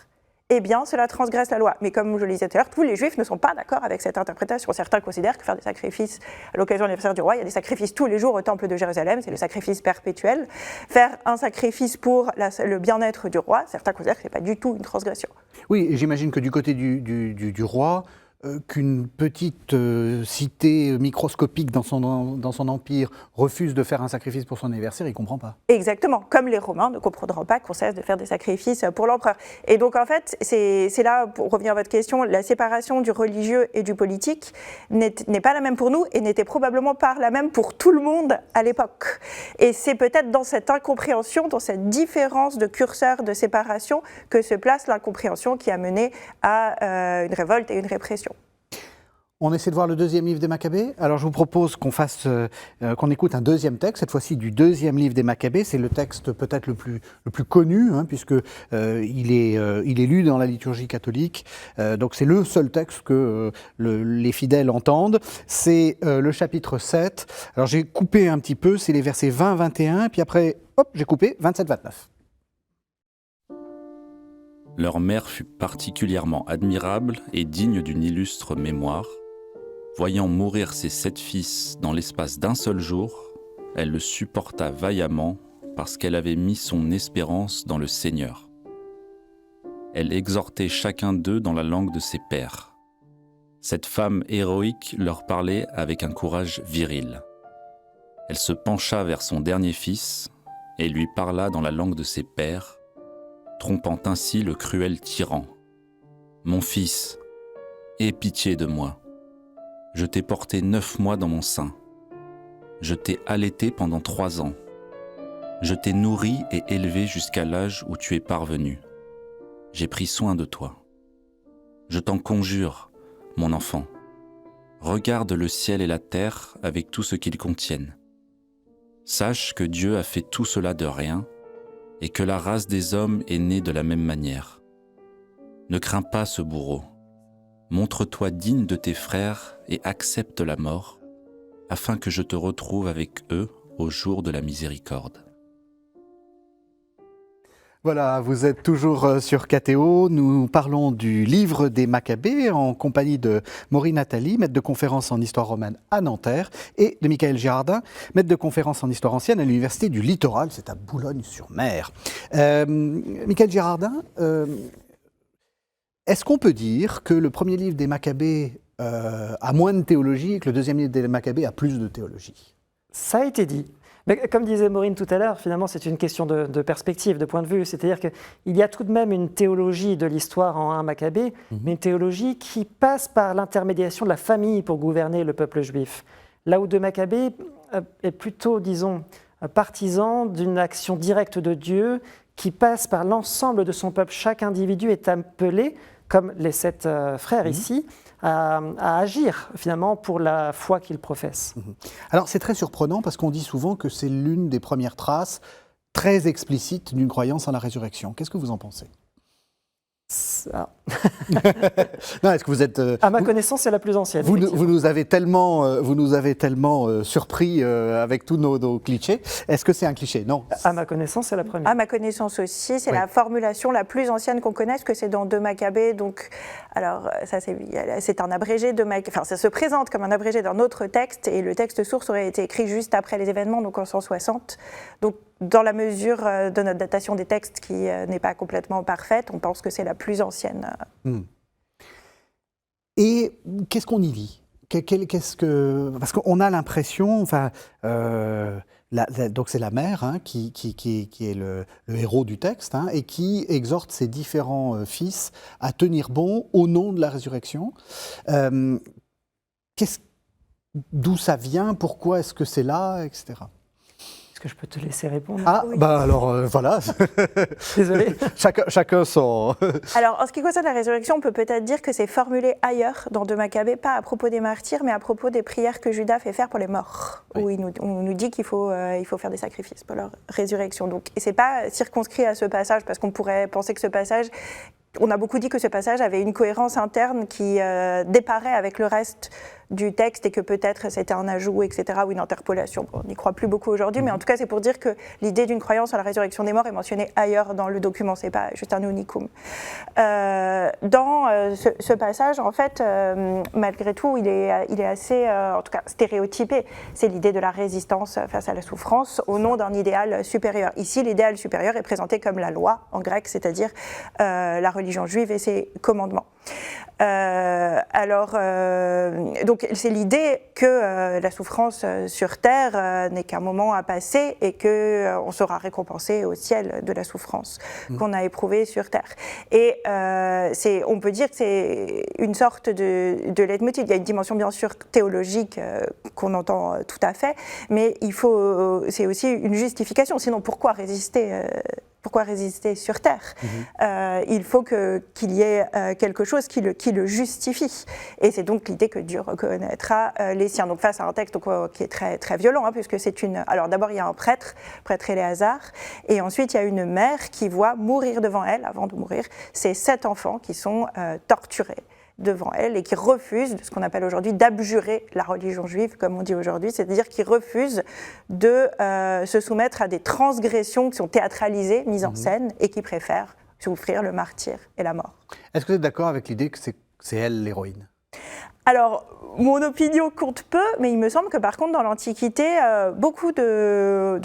Eh bien, cela transgresse la loi. Mais comme je le disais tout à l'heure, tous les Juifs ne sont pas d'accord avec cette interprétation. Certains considèrent que faire des sacrifices à l'occasion de l'anniversaire du roi, il y a des sacrifices tous les jours au temple de Jérusalem, c'est le sacrifice perpétuel. Faire un sacrifice pour le bien-être du roi, certains considèrent que ce n'est pas du tout une transgression. Oui, et j'imagine que du côté du roi, qu'une petite cité microscopique dans son empire refuse de faire un sacrifice pour son anniversaire, il ne comprend pas. Exactement, comme les Romains ne comprendront pas qu'on cesse de faire des sacrifices pour l'empereur. Et donc en fait, c'est là, pour revenir à votre question, la séparation du religieux et du politique n'est pas la même pour nous et n'était probablement pas la même pour tout le monde à l'époque. Et c'est peut-être dans cette incompréhension, dans cette différence de curseur de séparation que se place l'incompréhension qui a mené à une révolte et une répression. On essaie de voir le deuxième livre des Maccabées. Alors je vous propose qu'on écoute un deuxième texte, cette fois-ci du deuxième livre des Maccabées. C'est le texte peut-être le plus connu, puisque il est lu dans la liturgie catholique. Donc c'est le seul texte que les fidèles entendent. C'est le chapitre 7. Alors j'ai coupé un petit peu, c'est les versets 20-21, puis après, j'ai coupé 27-29. Leur mère fut particulièrement admirable et digne d'une illustre mémoire. Voyant mourir ses 7 fils dans l'espace d'un seul jour, elle le supporta vaillamment parce qu'elle avait mis son espérance dans le Seigneur. Elle exhortait chacun d'eux dans la langue de ses pères. Cette femme héroïque leur parlait avec un courage viril. Elle se pencha vers son dernier fils et lui parla dans la langue de ses pères, trompant ainsi le cruel tyran. « Mon fils, aie pitié de moi. Je t'ai porté 9 mois dans mon sein. Je t'ai allaité pendant 3 ans. Je t'ai nourri et élevé jusqu'à l'âge où tu es parvenu. j'ai pris soin de toi. Je t'en conjure, mon enfant, regarde le ciel et la terre avec tout ce qu'ils contiennent. Sache que Dieu a fait tout cela de rien et que la race des hommes est née de la même manière. Ne crains pas ce bourreau. Montre-toi digne de tes frères et accepte la mort, afin que je te retrouve avec eux au jour de la miséricorde. Voilà, vous êtes toujours sur KTO. Nous parlons du livre des Maccabées en compagnie de Maureen Nathalie, maître de conférence en histoire romaine à Nanterre, et de Michael Girardin, maître de conférence en histoire ancienne à l'Université du Littoral, c'est à Boulogne-sur-Mer. Michael Girardin, est-ce qu'on peut dire que le premier livre des Maccabées a moins de théologie et que le deuxième livre des Maccabées a plus de théologie? Ça a été dit. Mais comme disait Maureen tout à l'heure, finalement, c'est une question de perspective, de point de vue. C'est-à-dire qu'il y a tout de même une théologie de l'histoire en 1 Maccabée, mais une théologie qui passe par l'intermédiation de la famille pour gouverner le peuple juif. Là où 2 Maccabées est plutôt, disons, partisan d'une action directe de Dieu qui passe par l'ensemble de son peuple. Chaque individu est appelé, comme les 7 frères ici, à agir finalement pour la foi qu'il professe. Alors c'est très surprenant parce qu'on dit souvent que c'est l'une des premières traces très explicites d'une croyance en la résurrection. Qu'est-ce que vous en pensez? Non, est-ce que vous êtes... à ma connaissance, c'est la plus ancienne. Vous nous avez tellement surpris avec tous nos clichés. Est-ce que c'est un cliché? Non. À ma connaissance, c'est la première. À ma connaissance aussi, c'est Oui. la formulation la plus ancienne qu'on connaisse, que c'est dans 2 Maccabées. Donc, alors, ça c'est un abrégé de Maccabées. Enfin, ça se présente comme un abrégé d'un autre texte, et le texte source aurait été écrit juste après les événements, donc en 160. Donc, dans la mesure de notre datation des textes qui n'est pas complètement parfaite, on pense que c'est la plus ancienne. Et qu'est-ce qu'on y lit? Parce qu'on a l'impression, enfin, donc c'est la mère qui est le héros du texte, et qui exhorte ses différents fils à tenir bon au nom de la résurrection. D'où ça vient? Pourquoi est-ce que c'est là, etc. Est-ce que je peux te laisser répondre? Ah, oui. Bah alors voilà. Désolé. Chacun son... Alors, en ce qui concerne la résurrection, on peut peut-être dire que c'est formulé ailleurs dans 2 Maccabées, pas à propos des martyrs, mais à propos des prières que Judas fait faire pour les morts, oui. Où on nous dit qu'il faut faire des sacrifices pour leur résurrection. Donc, et c'est pas circonscrit à ce passage, parce qu'on pourrait penser que ce passage... On a beaucoup dit que ce passage avait une cohérence interne qui déparait avec le reste du texte et que peut-être c'était un ajout, etc., ou une interpolation. Bon, on n'y croit plus beaucoup aujourd'hui, mais en tout cas, c'est pour dire que l'idée d'une croyance à la résurrection des morts est mentionnée ailleurs dans le document, c'est pas juste un unicum. Dans ce passage, en fait, malgré tout, il est assez, en tout cas, stéréotypé. C'est l'idée de la résistance face à la souffrance au nom d'un idéal supérieur. Ici, l'idéal supérieur est présenté comme la loi, en grec, c'est-à-dire la religion juive et ses commandements. Donc c'est l'idée que la souffrance sur terre n'est qu'un moment à passer et qu'on sera récompensé au ciel de la souffrance qu'on a éprouvée sur terre. Et on peut dire que c'est une sorte de leitmotiv. Il y a une dimension bien sûr théologique qu'on entend tout à fait, mais c'est aussi une justification. Sinon, pourquoi résister sur Terre? Il faut qu'il y ait quelque chose qui le justifie. Et c'est donc l'idée que Dieu reconnaîtra les siens. Donc face à un texte qui est très, très violent, puisque c'est Alors d'abord, il y a un prêtre Éléazar, et ensuite il y a une mère qui voit mourir devant elle, avant de mourir, ses 7 enfants qui sont torturés devant elle et qui refuse, ce qu'on appelle aujourd'hui, d'abjurer la religion juive, comme on dit aujourd'hui, c'est-à-dire qui refuse de se soumettre à des transgressions qui sont théâtralisées, mises en scène, et qui préfèrent souffrir le martyre et la mort. Est-ce que vous êtes d'accord avec l'idée que c'est elle l'héroïne? Alors, mon opinion compte peu, mais il me semble que par contre, dans l'Antiquité, beaucoup de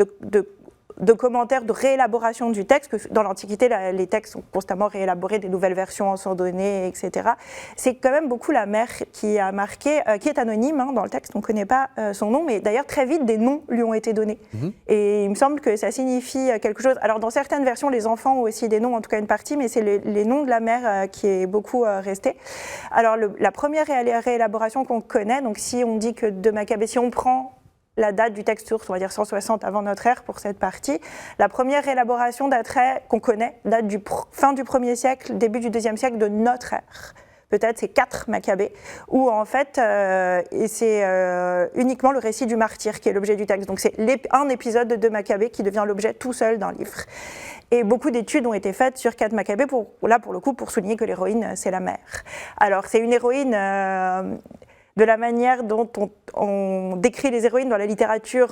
commentaires, de réélaboration du texte, que dans l'Antiquité, les textes sont constamment réélaborés, des nouvelles versions en sont données, etc. C'est quand même beaucoup la mère qui a marqué, qui est anonyme dans le texte, on ne connaît pas son nom, mais d'ailleurs très vite des noms lui ont été donnés. Et il me semble que ça signifie quelque chose. Alors dans certaines versions, les enfants ont aussi des noms, en tout cas une partie, mais c'est les noms de la mère qui est beaucoup resté. Alors la première réélaboration qu'on connaît, donc si on dit que de Maccabée, si on prend la date du texte source, on va dire 160 avant notre ère pour cette partie. La première élaboration daterait, qu'on connaît, date du fin du 1er siècle, début du 2e siècle de notre ère. Peut-être c'est 4 Maccabées, où en fait, c'est uniquement le récit du martyr qui est l'objet du texte. Donc c'est un épisode de 2 Maccabées qui devient l'objet tout seul d'un livre. Et beaucoup d'études ont été faites sur 4 Maccabées, pour le coup, pour souligner que l'héroïne, c'est la mère. Alors c'est une héroïne... de la manière dont on décrit les héroïnes dans la littérature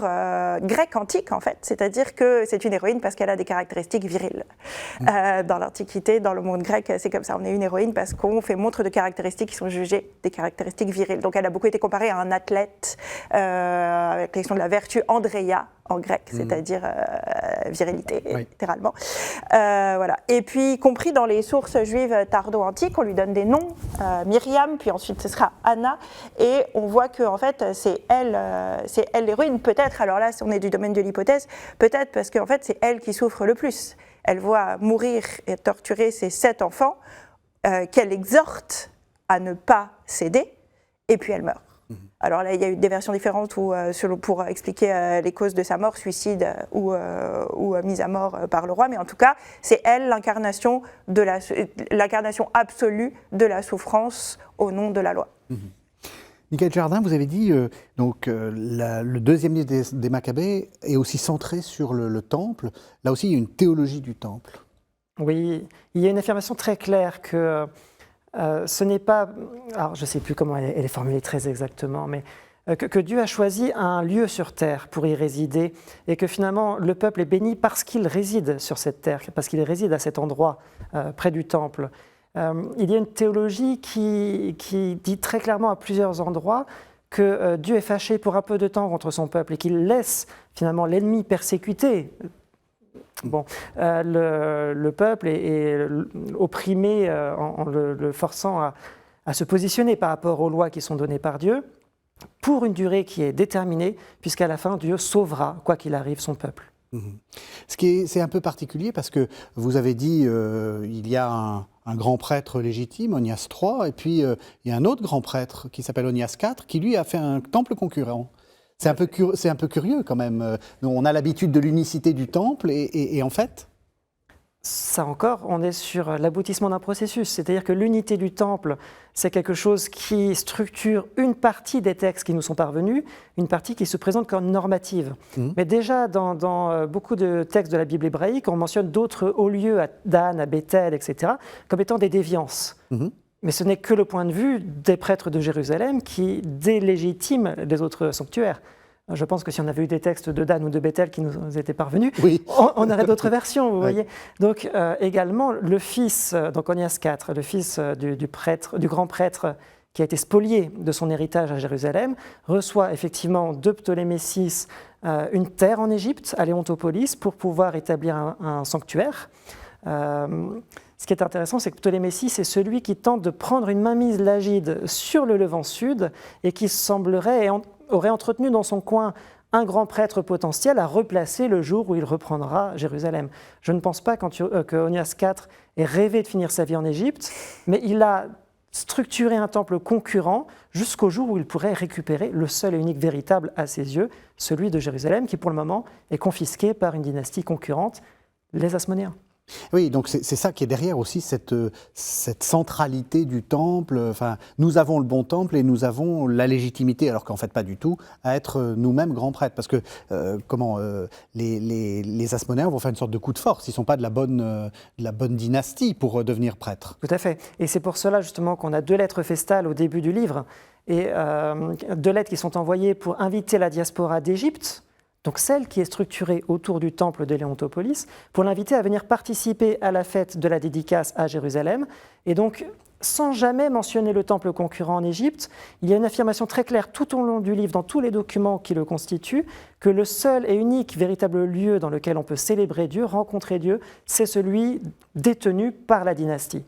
grecque antique, en fait. C'est-à-dire que c'est une héroïne parce qu'elle a des caractéristiques viriles. Dans l'Antiquité, dans le monde grec, c'est comme ça. On est une héroïne parce qu'on fait montre de caractéristiques qui sont jugées des caractéristiques viriles. Donc elle a beaucoup été comparée à un athlète, avec la question de la vertu Andreia, en grec, c'est-à-dire virilité, littéralement. Voilà. Et puis, compris dans les sources juives tardo-antiques, on lui donne des noms, Myriam, puis ensuite ce sera Anna, et on voit que en fait, c'est elle l'héroïne, peut-être, alors là, on est du domaine de l'hypothèse, peut-être parce qu'en fait, c'est elle qui souffre le plus. Elle voit mourir et torturer ses 7 enfants, qu'elle exhorte à ne pas céder, et puis elle meurt. Alors là, il y a eu des versions différentes pour expliquer les causes de sa mort, suicide ou mise à mort par le roi, mais en tout cas, c'est elle l'incarnation absolue de la souffrance au nom de la loi. Michael Jardin, vous avez dit le 2e livre des Maccabées est aussi centré sur le temple. Là aussi, il y a une théologie du temple. Oui, il y a une affirmation très claire que ce n'est pas, alors je ne sais plus comment elle est formulée très exactement, mais que Dieu a choisi un lieu sur terre pour y résider et que finalement le peuple est béni parce qu'il réside sur cette terre, parce qu'il réside à cet endroit près du temple. Il y a une théologie qui dit très clairement à plusieurs endroits que Dieu est fâché pour un peu de temps contre son peuple et qu'il laisse finalement l'ennemi persécuter. Bon, le peuple est opprimé en le forçant à se positionner par rapport aux lois qui sont données par Dieu pour une durée qui est déterminée, puisqu'à la fin, Dieu sauvera, quoi qu'il arrive, son peuple. C'est un peu particulier parce que vous avez dit il y a un grand prêtre légitime, Onias III, et puis il y a un autre grand prêtre qui s'appelle Onias IV, qui lui a fait un temple concurrent. C'est un peu curieux quand même. On a l'habitude de l'unicité du temple et en fait... Ça encore, on est sur l'aboutissement d'un processus. C'est-à-dire que l'unité du temple, c'est quelque chose qui structure une partie des textes qui nous sont parvenus, une partie qui se présente comme normative. Mais déjà, dans beaucoup de textes de la Bible hébraïque, on mentionne d'autres hauts lieux, à Dan, à Bethel, etc., comme étant des déviances. Mais ce n'est que le point de vue des prêtres de Jérusalem qui délégitiment les autres sanctuaires. Je pense que si on avait eu des textes de Dan ou de Bethel qui nous étaient parvenus, on aurait d'autres versions, vous voyez. Donc également, le fils, donc Onias IV, le fils du grand prêtre qui a été spolié de son héritage à Jérusalem, reçoit effectivement de Ptolémée VI une terre en Égypte, à Léontopolis, pour pouvoir établir un sanctuaire. Ce qui est intéressant, c'est que Ptolémée VI est celui qui tente de prendre une mainmise lagide sur le Levant Sud et qui semblerait aurait entretenu dans son coin un grand prêtre potentiel à replacer le jour où il reprendra Jérusalem. Je ne pense pas que Onias IV ait rêvé de finir sa vie en Égypte, mais il a structuré un temple concurrent jusqu'au jour où il pourrait récupérer le seul et unique véritable à ses yeux, celui de Jérusalem, qui pour le moment est confisqué par une dynastie concurrente, les Hasmonéens. Oui, donc c'est ça qui est derrière aussi, cette centralité du temple. Enfin, nous avons le bon temple et nous avons la légitimité, alors qu'en fait pas du tout, à être nous-mêmes grands prêtres. Parce que les Hasmonéens vont faire une sorte de coup de force. Ils ne sont pas de la bonne dynastie pour devenir prêtres. Tout à fait. Et c'est pour cela justement qu'on a 2 lettres festales au début du livre, et 2 lettres qui sont envoyées pour inviter la diaspora d'Égypte, donc celle qui est structurée autour du temple de Léontopolis, pour l'inviter à venir participer à la fête de la dédicace à Jérusalem. Et donc, sans jamais mentionner le temple concurrent en Égypte, il y a une affirmation très claire tout au long du livre, dans tous les documents qui le constituent, que le seul et unique véritable lieu dans lequel on peut célébrer Dieu, rencontrer Dieu, c'est celui détenu par la dynastie.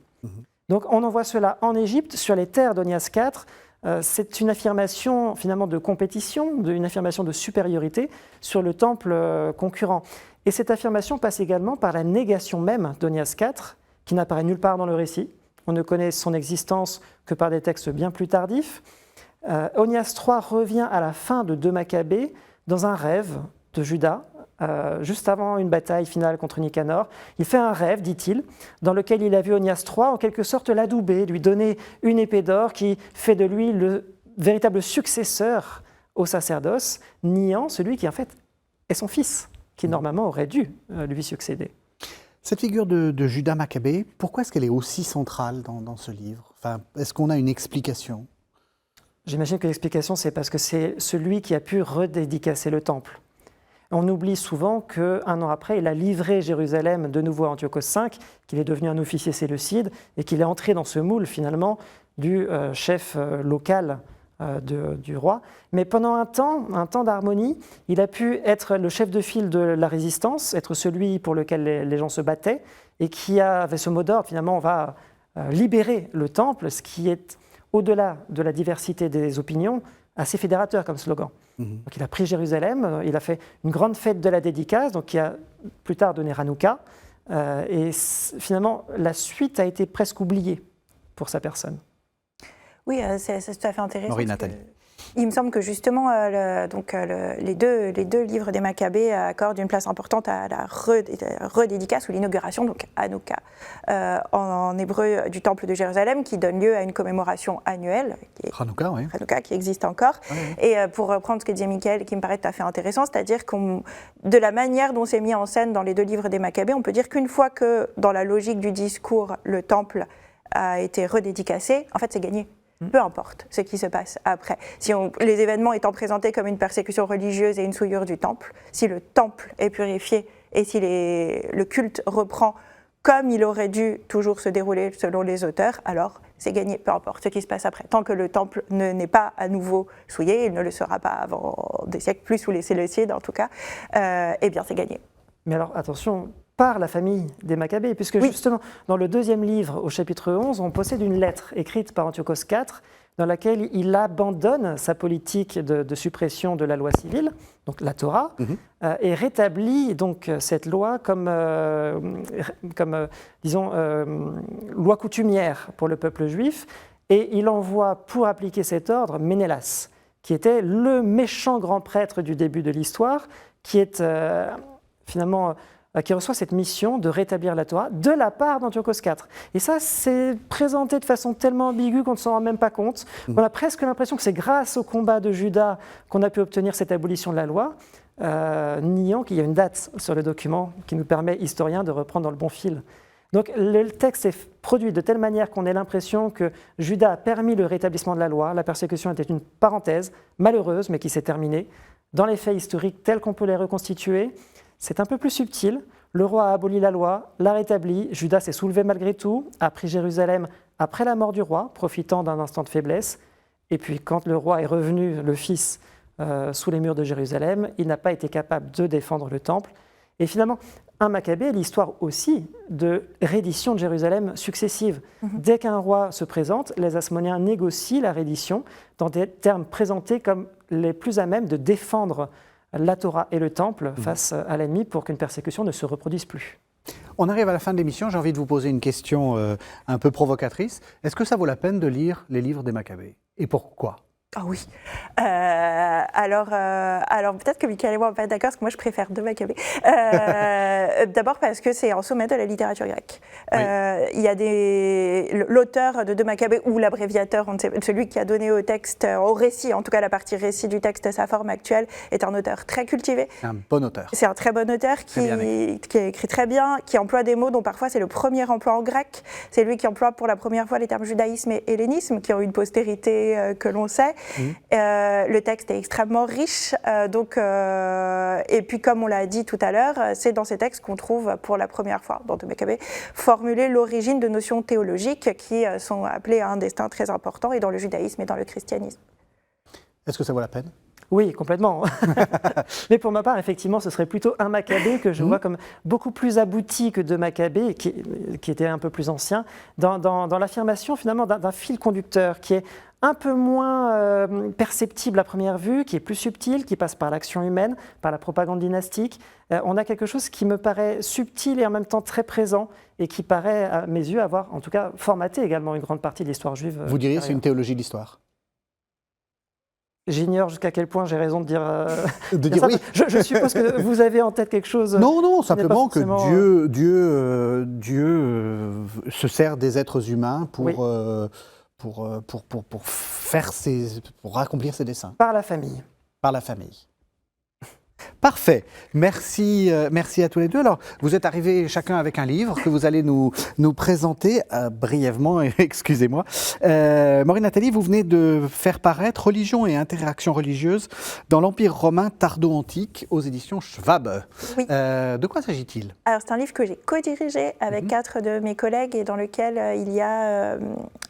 Donc on en voit cela en Égypte, sur les terres d'Onias IV. C'est une affirmation finalement de compétition, une affirmation de supériorité sur le temple concurrent. Et cette affirmation passe également par la négation même d'Onias IV, qui n'apparaît nulle part dans le récit. On ne connaît son existence que par des textes bien plus tardifs. Onias III revient à la fin de 2 Maccabées dans un rêve de Judas, juste avant une bataille finale contre Nicanor. Il fait un rêve, dit-il, dans lequel il a vu Onias III en quelque sorte l'adouber, lui donner une épée d'or qui fait de lui le véritable successeur au sacerdoce, niant celui qui en fait est son fils, qui normalement aurait dû lui succéder. Cette figure de Judas Maccabée, pourquoi est-ce qu'elle est aussi centrale dans ce livre? Enfin, est-ce qu'on a une explication? J'imagine que l'explication, c'est parce que c'est celui qui a pu redédicacer le temple. On oublie souvent qu'un an après, il a livré Jérusalem de nouveau à Antiochos V, qu'il est devenu un officier séleucide et qu'il est entré dans ce moule finalement du chef local du roi. Mais pendant un temps d'harmonie, il a pu être le chef de file de la résistance, être celui pour lequel les gens se battaient et qui avait ce mot d'ordre, finalement, on va libérer le temple, ce qui est, au-delà de la diversité des opinions, assez fédérateur comme slogan. Donc il a pris Jérusalem, il a fait une grande fête de la dédicace, donc qui a plus tard donné Hanouka, et finalement la suite a été presque oubliée pour sa personne. Oui, c'est tout à fait intéressant. Marie Nathalie. Il me semble que justement, les deux livres des Maccabées accordent une place importante à la redédicace ou l'inauguration, donc Hanouka, en hébreu du temple de Jérusalem, qui donne lieu à une commémoration annuelle, Hanouka, oui. Hanouka, qui existe encore. Oui. Et pour reprendre ce que disait Mickaël, qui me paraît tout à fait intéressant, c'est-à-dire de la manière dont c'est mis en scène dans les deux livres des Maccabées, on peut dire qu'une fois que, dans la logique du discours, le temple a été redédicacé, en fait, c'est gagné. Peu importe ce qui se passe après. Les événements étant présentés comme une persécution religieuse et une souillure du temple, si le temple est purifié et si le culte reprend comme il aurait dû toujours se dérouler selon les auteurs, alors c'est gagné, peu importe ce qui se passe après. Tant que le temple n'est pas à nouveau souillé, il ne le sera pas avant des siècles, plus sous les Séleucides en tout cas, eh bien c'est gagné. Mais alors attention, par la famille des Maccabées, puisque justement, dans le deuxième livre, au chapitre 11, on possède une lettre écrite par Antiochos IV, dans laquelle il abandonne sa politique de suppression de la loi civile, donc la Torah, et rétablit donc cette loi comme loi coutumière pour le peuple juif, et il envoie pour appliquer cet ordre Ménélas, qui était le méchant grand prêtre du début de l'histoire, qui est qui reçoit cette mission de rétablir la Torah de la part d'Antiochos IV. Et ça, c'est présenté de façon tellement ambiguë qu'on ne s'en rend même pas compte. On a presque l'impression que c'est grâce au combat de Judas qu'on a pu obtenir cette abolition de la loi, niant qu'il y a une date sur le document qui nous permet, historiens, de reprendre dans le bon fil. Donc le texte est produit de telle manière qu'on ait l'impression que Judas a permis le rétablissement de la loi, la persécution était une parenthèse malheureuse, mais qui s'est terminée. Dans les faits historiques tels qu'on peut les reconstituer, c'est un peu plus subtil. Le roi a aboli la loi, l'a rétablie. Judas s'est soulevé malgré tout, a pris Jérusalem après la mort du roi, profitant d'un instant de faiblesse. Et puis, quand le roi est revenu, le fils, sous les murs de Jérusalem, il n'a pas été capable de défendre le temple. Et finalement, un Maccabée est l'histoire aussi de reddition de Jérusalem successive. Dès qu'un roi se présente, les Hasmonéens négocient la reddition dans des termes présentés comme les plus à même de défendre la Torah et le temple face à l'ennemi pour qu'une persécution ne se reproduise plus. On arrive à la fin de l'émission, j'ai envie de vous poser une question un peu provocatrice. Est-ce que ça vaut la peine de lire les livres des Maccabées? Et pourquoi? Ah oui. Alors peut-être que Mickaël et moi, on va pas être d'accord, parce que moi, je préfère deux Maccabées. D'abord parce que c'est en sommet de la littérature grecque. Il y a l'auteur de deux Maccabées, ou l'abréviateur, on ne sait, celui qui a donné au texte, au récit, en tout cas la partie récit du texte, sa forme actuelle, est un auteur très cultivé. Un bon auteur. C'est un très bon auteur qui écrit très bien, qui emploie des mots dont parfois c'est le premier emploi en grec. C'est lui qui emploie pour la première fois les termes judaïsme et hellénisme, qui ont une postérité que l'on sait. Le texte est extrêmement riche, et puis comme on l'a dit tout à l'heure, c'est dans ces textes qu'on trouve pour la première fois dans deux Maccabées formuler l'origine de notions théologiques qui sont appelées à un destin très important et dans le judaïsme et dans le christianisme. Est-ce que ça vaut la peine? Oui, complètement. Mais pour ma part, effectivement, ce serait plutôt un Maccabée que je vois comme beaucoup plus abouti que deux Maccabées, qui étaient un peu plus anciens, dans l'affirmation finalement d'un fil conducteur qui est un peu moins perceptible à première vue, qui est plus subtil, qui passe par l'action humaine, par la propagande dynastique. On a quelque chose qui me paraît subtil et en même temps très présent et qui paraît, à mes yeux, avoir en tout cas formaté également une grande partie de l'histoire juive. Vous diriez que c'est une théologie de l'histoire? J'ignore jusqu'à quel point j'ai raison de dire, De dire dire ça. oui. Je suppose que vous avez en tête quelque chose. Non, qui n'est pas simplement que forcément, Dieu se sert des êtres humains Oui. pour pour accomplir ses desseins, par la famille. par la famille. Parfait. Merci, merci à tous les deux. Alors, vous êtes arrivés chacun avec un livre que vous allez nous présenter brièvement, excusez-moi. Maureen Nathalie, vous venez de faire paraître Religion et interaction religieuse dans l'Empire romain tardo-antique aux éditions Schwab. Oui. De quoi s'agit-il? Alors, c'est un livre que j'ai co-dirigé avec 4 de mes collègues et dans lequel il y a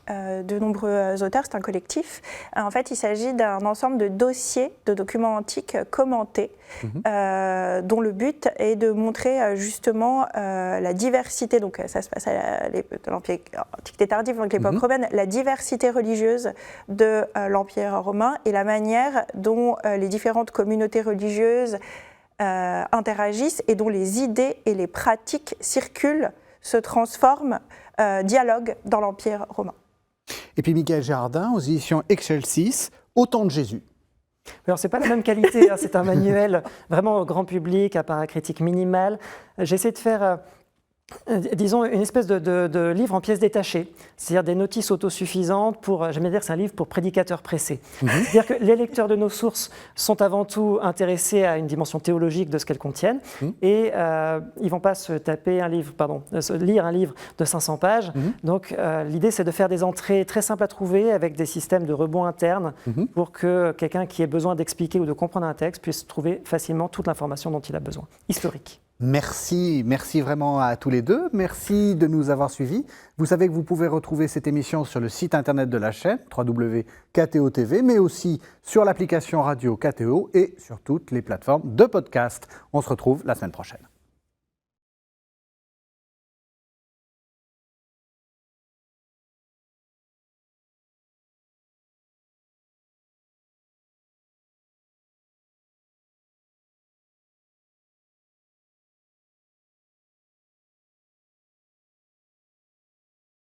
de nombreux auteurs. C'est un collectif. En fait, il s'agit d'un ensemble de dossiers de documents antiques commentés, dont le but est de montrer justement la diversité, donc ça se passe à l'Antiquité tardive, donc l'époque romaine, la diversité religieuse de l'Empire romain et la manière dont les différentes communautés religieuses interagissent et dont les idées et les pratiques circulent, se transforment, dialoguent dans l'Empire romain. Et puis Michael Gérardin, aux éditions Excelsis, Au temps de Jésus. Alors, ce n'est pas la même qualité, hein, c'est un manuel vraiment grand public, à paracritique minimale. J'essaie de faire, disons, une espèce de livre en pièces détachées, c'est-à-dire des notices autosuffisantes pour, j'aime bien dire que c'est un livre pour prédicateurs pressés. C'est-à-dire que les lecteurs de nos sources sont avant tout intéressés à une dimension théologique de ce qu'elles contiennent et ils ne vont pas se lire un livre de 500 pages. Donc l'idée c'est de faire des entrées très simples à trouver avec des systèmes de rebond interne pour que quelqu'un qui ait besoin d'expliquer ou de comprendre un texte puisse trouver facilement toute l'information dont il a besoin, historique. Merci vraiment à tous les deux. Merci de nous avoir suivis. Vous savez que vous pouvez retrouver cette émission sur le site internet de la chaîne, www.kto.tv, mais aussi sur l'application radio KTO et sur toutes les plateformes de podcast. On se retrouve la semaine prochaine.